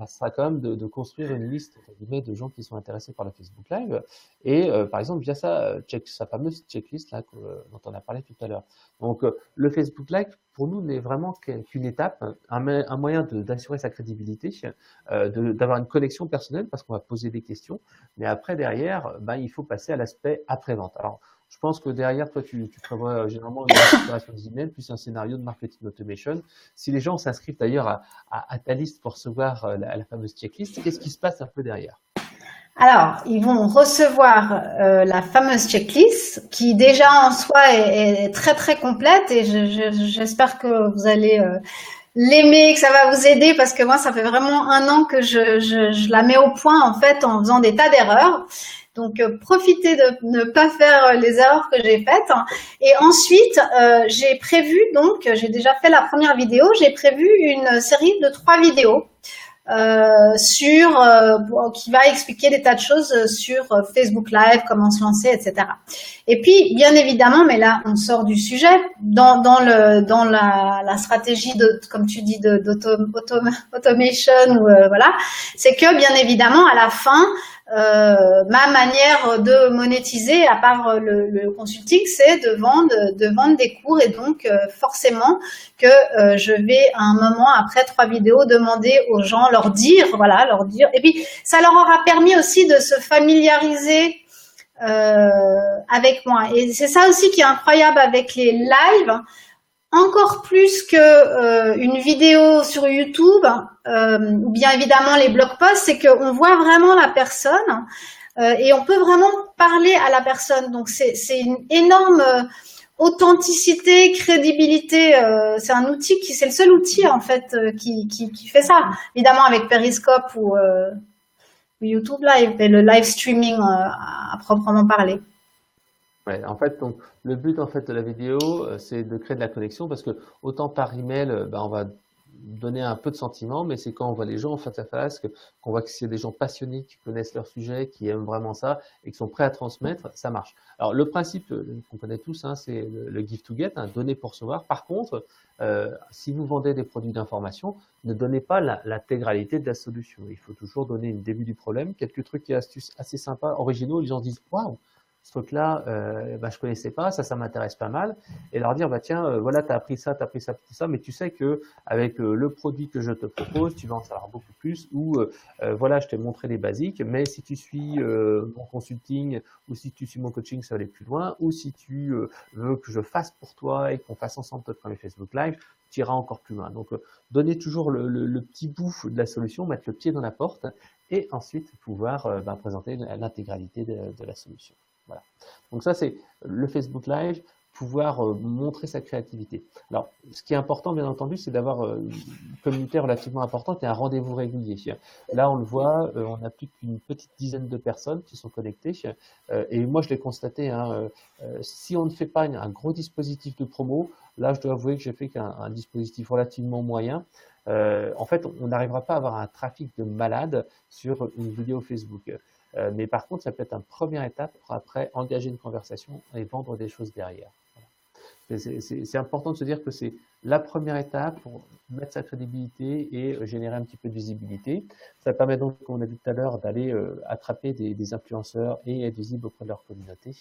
sera quand même de construire une liste entre guillemets, de gens qui sont intéressés par la Facebook Live et par exemple via sa fameuse checklist là dont on a parlé tout à l'heure. Donc le Facebook Live pour nous n'est vraiment qu'une étape, un moyen d'assurer sa crédibilité, d'avoir une connexion personnelle parce qu'on va poser des questions, mais après derrière il faut passer à l'aspect après-vente. Alors je pense que derrière, toi, tu prévois généralement une configuration d'email plus un scénario de marketing automation. Si les gens s'inscrivent d'ailleurs à ta liste pour recevoir la fameuse checklist, qu'est-ce qui se passe un peu derrière? Alors, ils vont recevoir la fameuse checklist qui déjà en soi est très très complète et j'espère que vous allez l'aimer, que ça va vous aider parce que moi, ça fait vraiment 1 an que je la mets au point en fait en faisant des tas d'erreurs. Donc, profitez de ne pas faire les erreurs que j'ai faites. Et ensuite, j'ai prévu, donc, j'ai déjà fait la première vidéo, j'ai prévu une série de 3 vidéos qui va expliquer des tas de choses sur Facebook Live, comment se lancer, etc. Et puis, bien évidemment, mais là, on sort du sujet, dans la stratégie comme tu dis, automation, voilà, c'est que, bien évidemment, à la fin, ma manière de monétiser, à part le consulting, c'est de vendre des cours, et donc forcément que je vais à un moment après 3 vidéos demander aux gens, leur dire, et puis ça leur aura permis aussi de se familiariser avec moi. Et c'est ça aussi qui est incroyable avec les lives. Encore plus que une vidéo sur YouTube, ou bien évidemment les blog posts, c'est qu'on voit vraiment la personne et on peut vraiment parler à la personne. Donc c'est une énorme authenticité, crédibilité. C'est un outil c'est le seul outil en fait qui fait ça. Évidemment avec Periscope ou YouTube Live et le live streaming à proprement parler. Ouais, en fait, donc, le but en fait de la vidéo, c'est de créer de la connexion parce que autant par email, on va donner un peu de sentiment, mais c'est quand on voit les gens en face à face qu'on voit que c'est des gens passionnés qui connaissent leur sujet, qui aiment vraiment ça et qui sont prêts à transmettre, ça marche. Alors le principe qu'on connaît tous, hein, c'est le give to get, hein, donner pour recevoir. Par contre, si vous vendez des produits d'information, ne donnez pas l'intégralité de la solution. Il faut toujours donner le début du problème, quelques trucs et astuces assez sympas, originaux. Les gens se disent waouh, ce truc-là, je connaissais pas, ça m'intéresse pas mal, et leur dire, tiens, voilà, t'as appris ça, tout ça, mais tu sais que avec le produit que je te propose, tu vas en savoir beaucoup plus, ou voilà, je t'ai montré les basiques, mais si tu suis mon consulting, ou si tu suis mon coaching, ça va aller plus loin, ou si tu veux que je fasse pour toi et qu'on fasse ensemble notre premier Facebook Live, tu iras encore plus loin. Donc, donner toujours le petit bout de la solution, mettre le pied dans la porte, et ensuite pouvoir présenter l'intégralité de la solution. Voilà. Donc ça, c'est le Facebook Live, pouvoir montrer sa créativité. Alors, ce qui est important, bien entendu, c'est d'avoir une communauté relativement importante et un rendez-vous régulier. Là, on le voit, on a plus qu'une petite dizaine de personnes qui sont connectées. Et moi, je l'ai constaté, hein, si on ne fait pas un gros dispositif de promo, là, je dois avouer que j'ai fait qu'un dispositif relativement moyen. En fait, on n'arrivera pas à avoir un trafic de malade sur une vidéo Facebook. Mais par contre, ça peut être une première étape pour après engager une conversation et vendre des choses derrière. Voilà. C'est important de se dire que c'est la première étape pour mettre sa crédibilité et générer un petit peu de visibilité. Ça permet donc, comme on a dit tout à l'heure, d'aller attraper des influenceurs et être visible auprès de leur communauté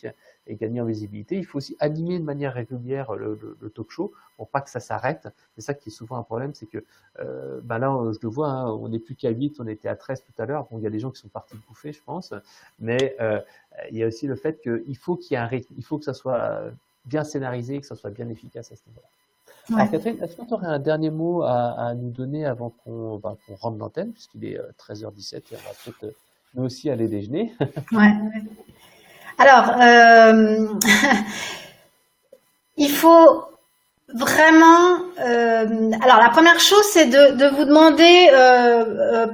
et gagner en visibilité. Il faut aussi animer de manière régulière le talk show pour pas que ça s'arrête. C'est ça qui est souvent un problème, c'est que là, je le vois, hein, on n'est plus qu'à 8, on était à 13 tout à l'heure. Bon, il y a des gens qui sont partis bouffer, je pense, mais il y a aussi le fait qu'il faut qu'il y ait un rythme, il faut que ça soit bien scénarisé, que ça soit bien efficace à ce niveau-là. Ouais. Alors Catherine, est-ce que tu aurais un dernier mot à nous donner avant qu'on rentre l'antenne, puisqu'il est 13h17 et on va peut-être nous aussi aller déjeuner. Ouais. Alors, il faut vraiment... alors, la première chose, c'est de vous demander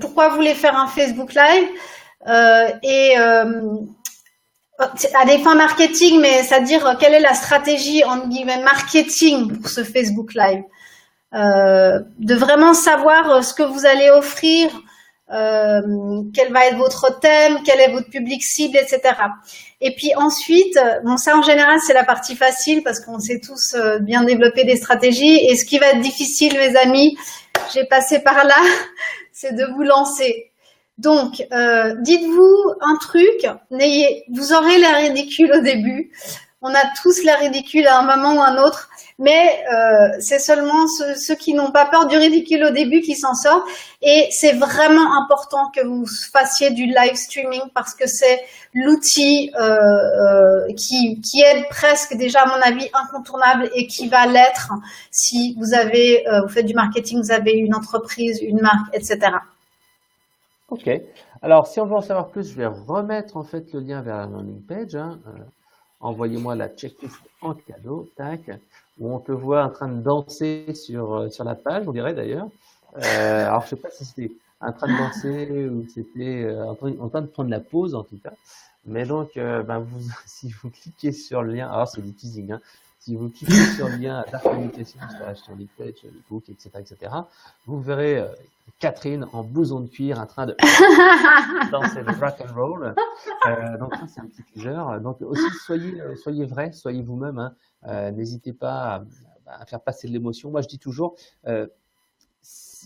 pourquoi vous voulez faire un Facebook Live à des fins marketing, mais c'est-à-dire quelle est la stratégie en guillemets marketing pour ce Facebook Live, de vraiment savoir ce que vous allez offrir, quel va être votre thème, quel est votre public cible, etc. Et puis ensuite, bon, ça en général c'est la partie facile parce qu'on sait tous bien développer des stratégies, et ce qui va être difficile, mes amis, j'ai passé par là, c'est de vous lancer. Donc, dites-vous un truc, vous aurez l'air ridicule au début. On a tous l'air ridicule à un moment ou à un autre, mais c'est seulement ceux qui n'ont pas peur du ridicule au début qui s'en sortent. Et c'est vraiment important que vous fassiez du live streaming parce que c'est l'outil qui est presque déjà, à mon avis, incontournable et qui va l'être si vous faites du marketing, vous avez une entreprise, une marque, etc. Ok. Alors, si on veut en savoir plus, je vais remettre en fait le lien vers la landing page. Hein. Envoyez-moi la checklist en cadeau, tac, où on te voit en train de danser sur la page, on dirait d'ailleurs. Alors, je sais pas si c'était en train de danser ou c'était en train de prendre la pause en tout cas. Mais donc, si vous cliquez sur le lien, alors c'est du teasing, hein. Si vous cliquez sur le lien Dark Communication sur l'e-page, l'e-book, etc., vous verrez Catherine en blouson de cuir en train de danser le rock and roll. Donc ça, c'est un petit teaser. Donc aussi, soyez vrai, soyez vous-même. Hein. N'hésitez pas à faire passer de l'émotion. Moi, je dis toujours,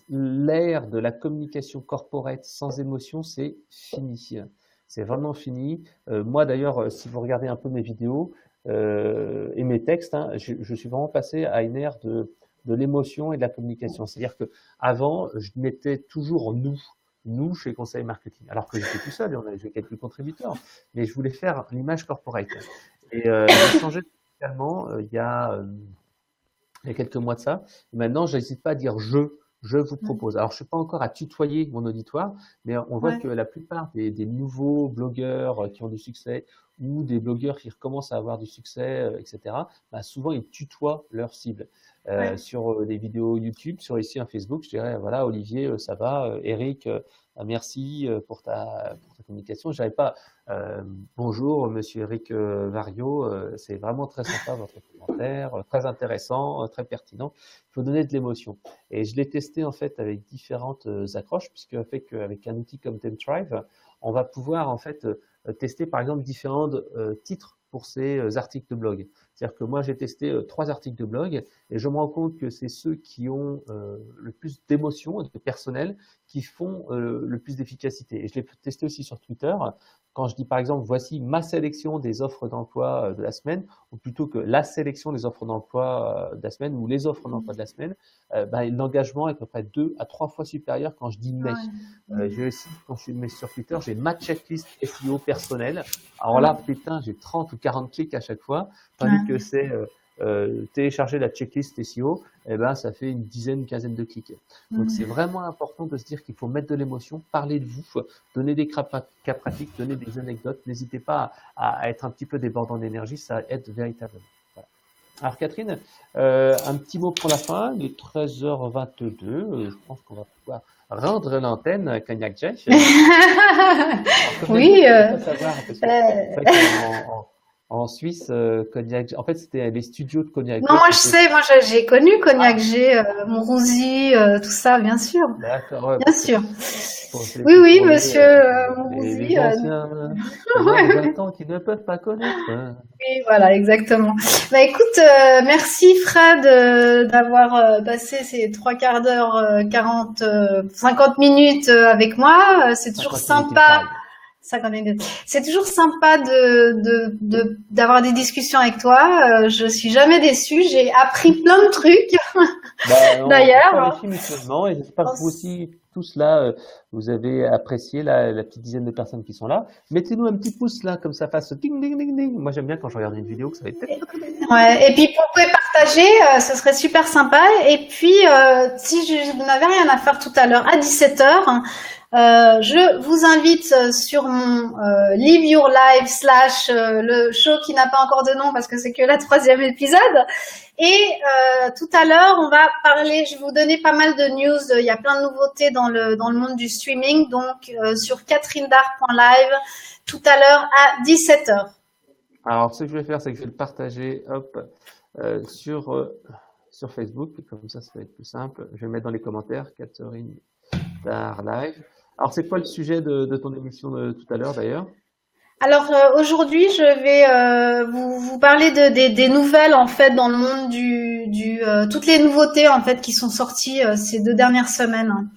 l'ère de la communication corporate sans émotion, c'est fini. C'est vraiment fini. Moi, d'ailleurs, si vous regardez un peu mes vidéos et mes textes, hein, je suis vraiment passé à une ère de l'émotion et de la communication. C'est-à-dire que avant, je mettais toujours nous chez Conseil Marketing, alors que j'étais tout seul, j'ai quelques contributeurs, mais je voulais faire l'image corporate. Et j'ai changé totalement il y a quelques mois de ça. Et maintenant, je n'hésite pas à dire je vous propose. Alors, je ne suis pas encore à tutoyer mon auditoire, mais on voit que la plupart des nouveaux blogueurs qui ont du succès ou des blogueurs qui recommencent à avoir du succès, etc., bah, souvent, ils tutoient leur cible. Sur des vidéos YouTube, sur ici un Facebook, je dirais, voilà, Olivier, ça va, Eric, merci pour ta communication. Je n'avais pas, bonjour, monsieur Eric Vario, c'est vraiment très sympa votre commentaire, très intéressant, très pertinent. Il faut donner de l'émotion. Et je l'ai testé en fait avec différentes accroches, puisque avec un outil comme TemTribe, on va pouvoir en fait tester par exemple différents titres pour ces articles de blog. C'est-à-dire que moi, j'ai testé 3 articles de blog et je me rends compte que c'est ceux qui ont le plus d'émotion, de personnel, qui font le plus d'efficacité. Et je l'ai testé aussi sur Twitter. Quand je dis par exemple, voici ma sélection des offres d'emploi de la semaine, ou plutôt que la sélection des offres d'emploi de la semaine ou les offres d'emploi de la semaine, l'engagement est à peu près 2 à 3 fois supérieur quand je dis mais. J'ai aussi, quand je mets sur Twitter, j'ai ma checklist SEO personnelle. Alors là, putain, j'ai 30 ou 40 clics à chaque fois, tandis que c'est télécharger la checklist SEO, eh ben, ça fait une dizaine, une quinzaine de clics. Donc, c'est vraiment important de se dire qu'il faut mettre de l'émotion, parler de vous, donner des cas pratiques, donner des anecdotes. N'hésitez pas à être un petit peu débordant d'énergie, ça aide véritablement. Voilà. Alors, Catherine, un petit mot pour la fin, il est 13h22. Je pense qu'on va pouvoir rendre l'antenne à Cognac Jeff. Oui. Savoir, parce que, en Suisse, Cognac, en fait, c'était les studios de Cognac. Non, moi je sais, moi j'ai connu Cognac G, Monrouzy, tout ça, bien sûr. D'accord, ouais, Bien sûr. Oui, monsieur Monrouzy. Monrouzy. Les anciens, les 20 ans qui ne peuvent pas connaître. Oui, voilà, exactement. Bah écoute, merci Fred d'avoir passé ces 3/4 d'heure, 40, 50 minutes avec moi. C'est toujours sympa. 50 minutes. C'est toujours sympa d'avoir des discussions avec toi. Je suis jamais déçue. J'ai appris plein de trucs. D'ailleurs. Mutuellement, et j'espère que vous aussi, tous là, vous avez apprécié la petite dizaine de personnes qui sont là. Mettez-nous un petit pouce là, comme ça fasse ding ding ding ding. Moi j'aime bien quand je regarde une vidéo que ça va être. Ouais, et puis vous pouvez partager, ce serait super sympa. Et puis si vous n'avez rien à faire tout à l'heure à 17h, je vous invite sur mon Live Your Life / le show qui n'a pas encore de nom parce que c'est que la 3e épisode. Et tout à l'heure, on va parler, je vais vous donner pas mal de news. Il y a plein de nouveautés dans le monde du streaming. Donc sur catherinedar.live tout à l'heure à 17h. Alors, ce que je vais faire, c'est que je vais le partager sur Facebook. Comme ça va être plus simple. Je vais mettre dans les commentaires Catherine Dar Live. Alors, c'est quoi le sujet de ton émission de tout à l'heure, d'ailleurs? Alors, aujourd'hui, je vais vous parler des nouvelles, en fait, dans le monde toutes les nouveautés, en fait, qui sont sorties ces 2 dernières semaines.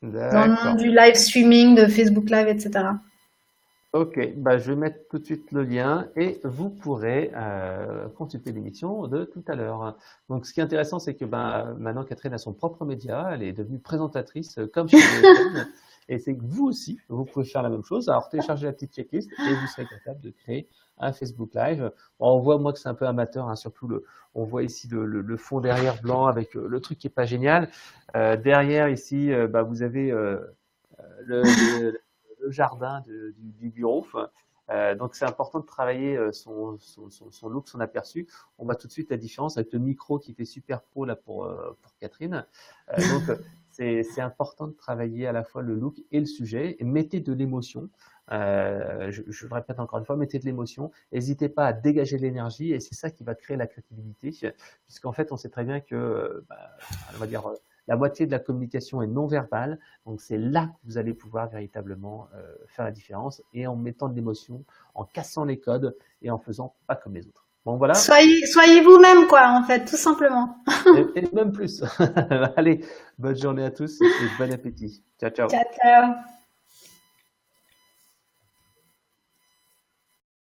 Dans le monde du live streaming, de Facebook Live, etc. Ok, je vais mettre tout de suite le lien et vous pourrez consulter l'émission de tout à l'heure. Donc, ce qui est intéressant, c'est que maintenant, Catherine a son propre média, elle est devenue présentatrice comme chez BFM, et c'est que vous aussi, vous pouvez faire la même chose. Alors, téléchargez la petite checklist et vous serez capable de créer un Facebook Live. Bon, on voit, moi, que c'est un peu amateur, hein, surtout on voit ici le fond derrière blanc avec le truc qui est pas génial. Derrière, ici, vous avez le jardin du bureau. Donc, c'est important de travailler son look, son aperçu. On voit tout de suite la différence avec le micro qui fait super pro là pour Catherine. Donc, c'est important de travailler à la fois le look et le sujet. Et mettez de l'émotion. Je le répète encore une fois, mettez de l'émotion. N'hésitez pas à dégager de l'énergie et c'est ça qui va créer la crédibilité. Puisqu'en fait, on sait très bien que, on va dire, la moitié de la communication est non verbale. Donc, c'est là que vous allez pouvoir véritablement faire la différence et en mettant de l'émotion, en cassant les codes et en faisant pas comme les autres. Bon, voilà. Soyez vous-même, quoi, en fait, tout simplement. Et même plus. Allez, bonne journée à tous et bon appétit. Ciao, ciao. Ciao, ciao.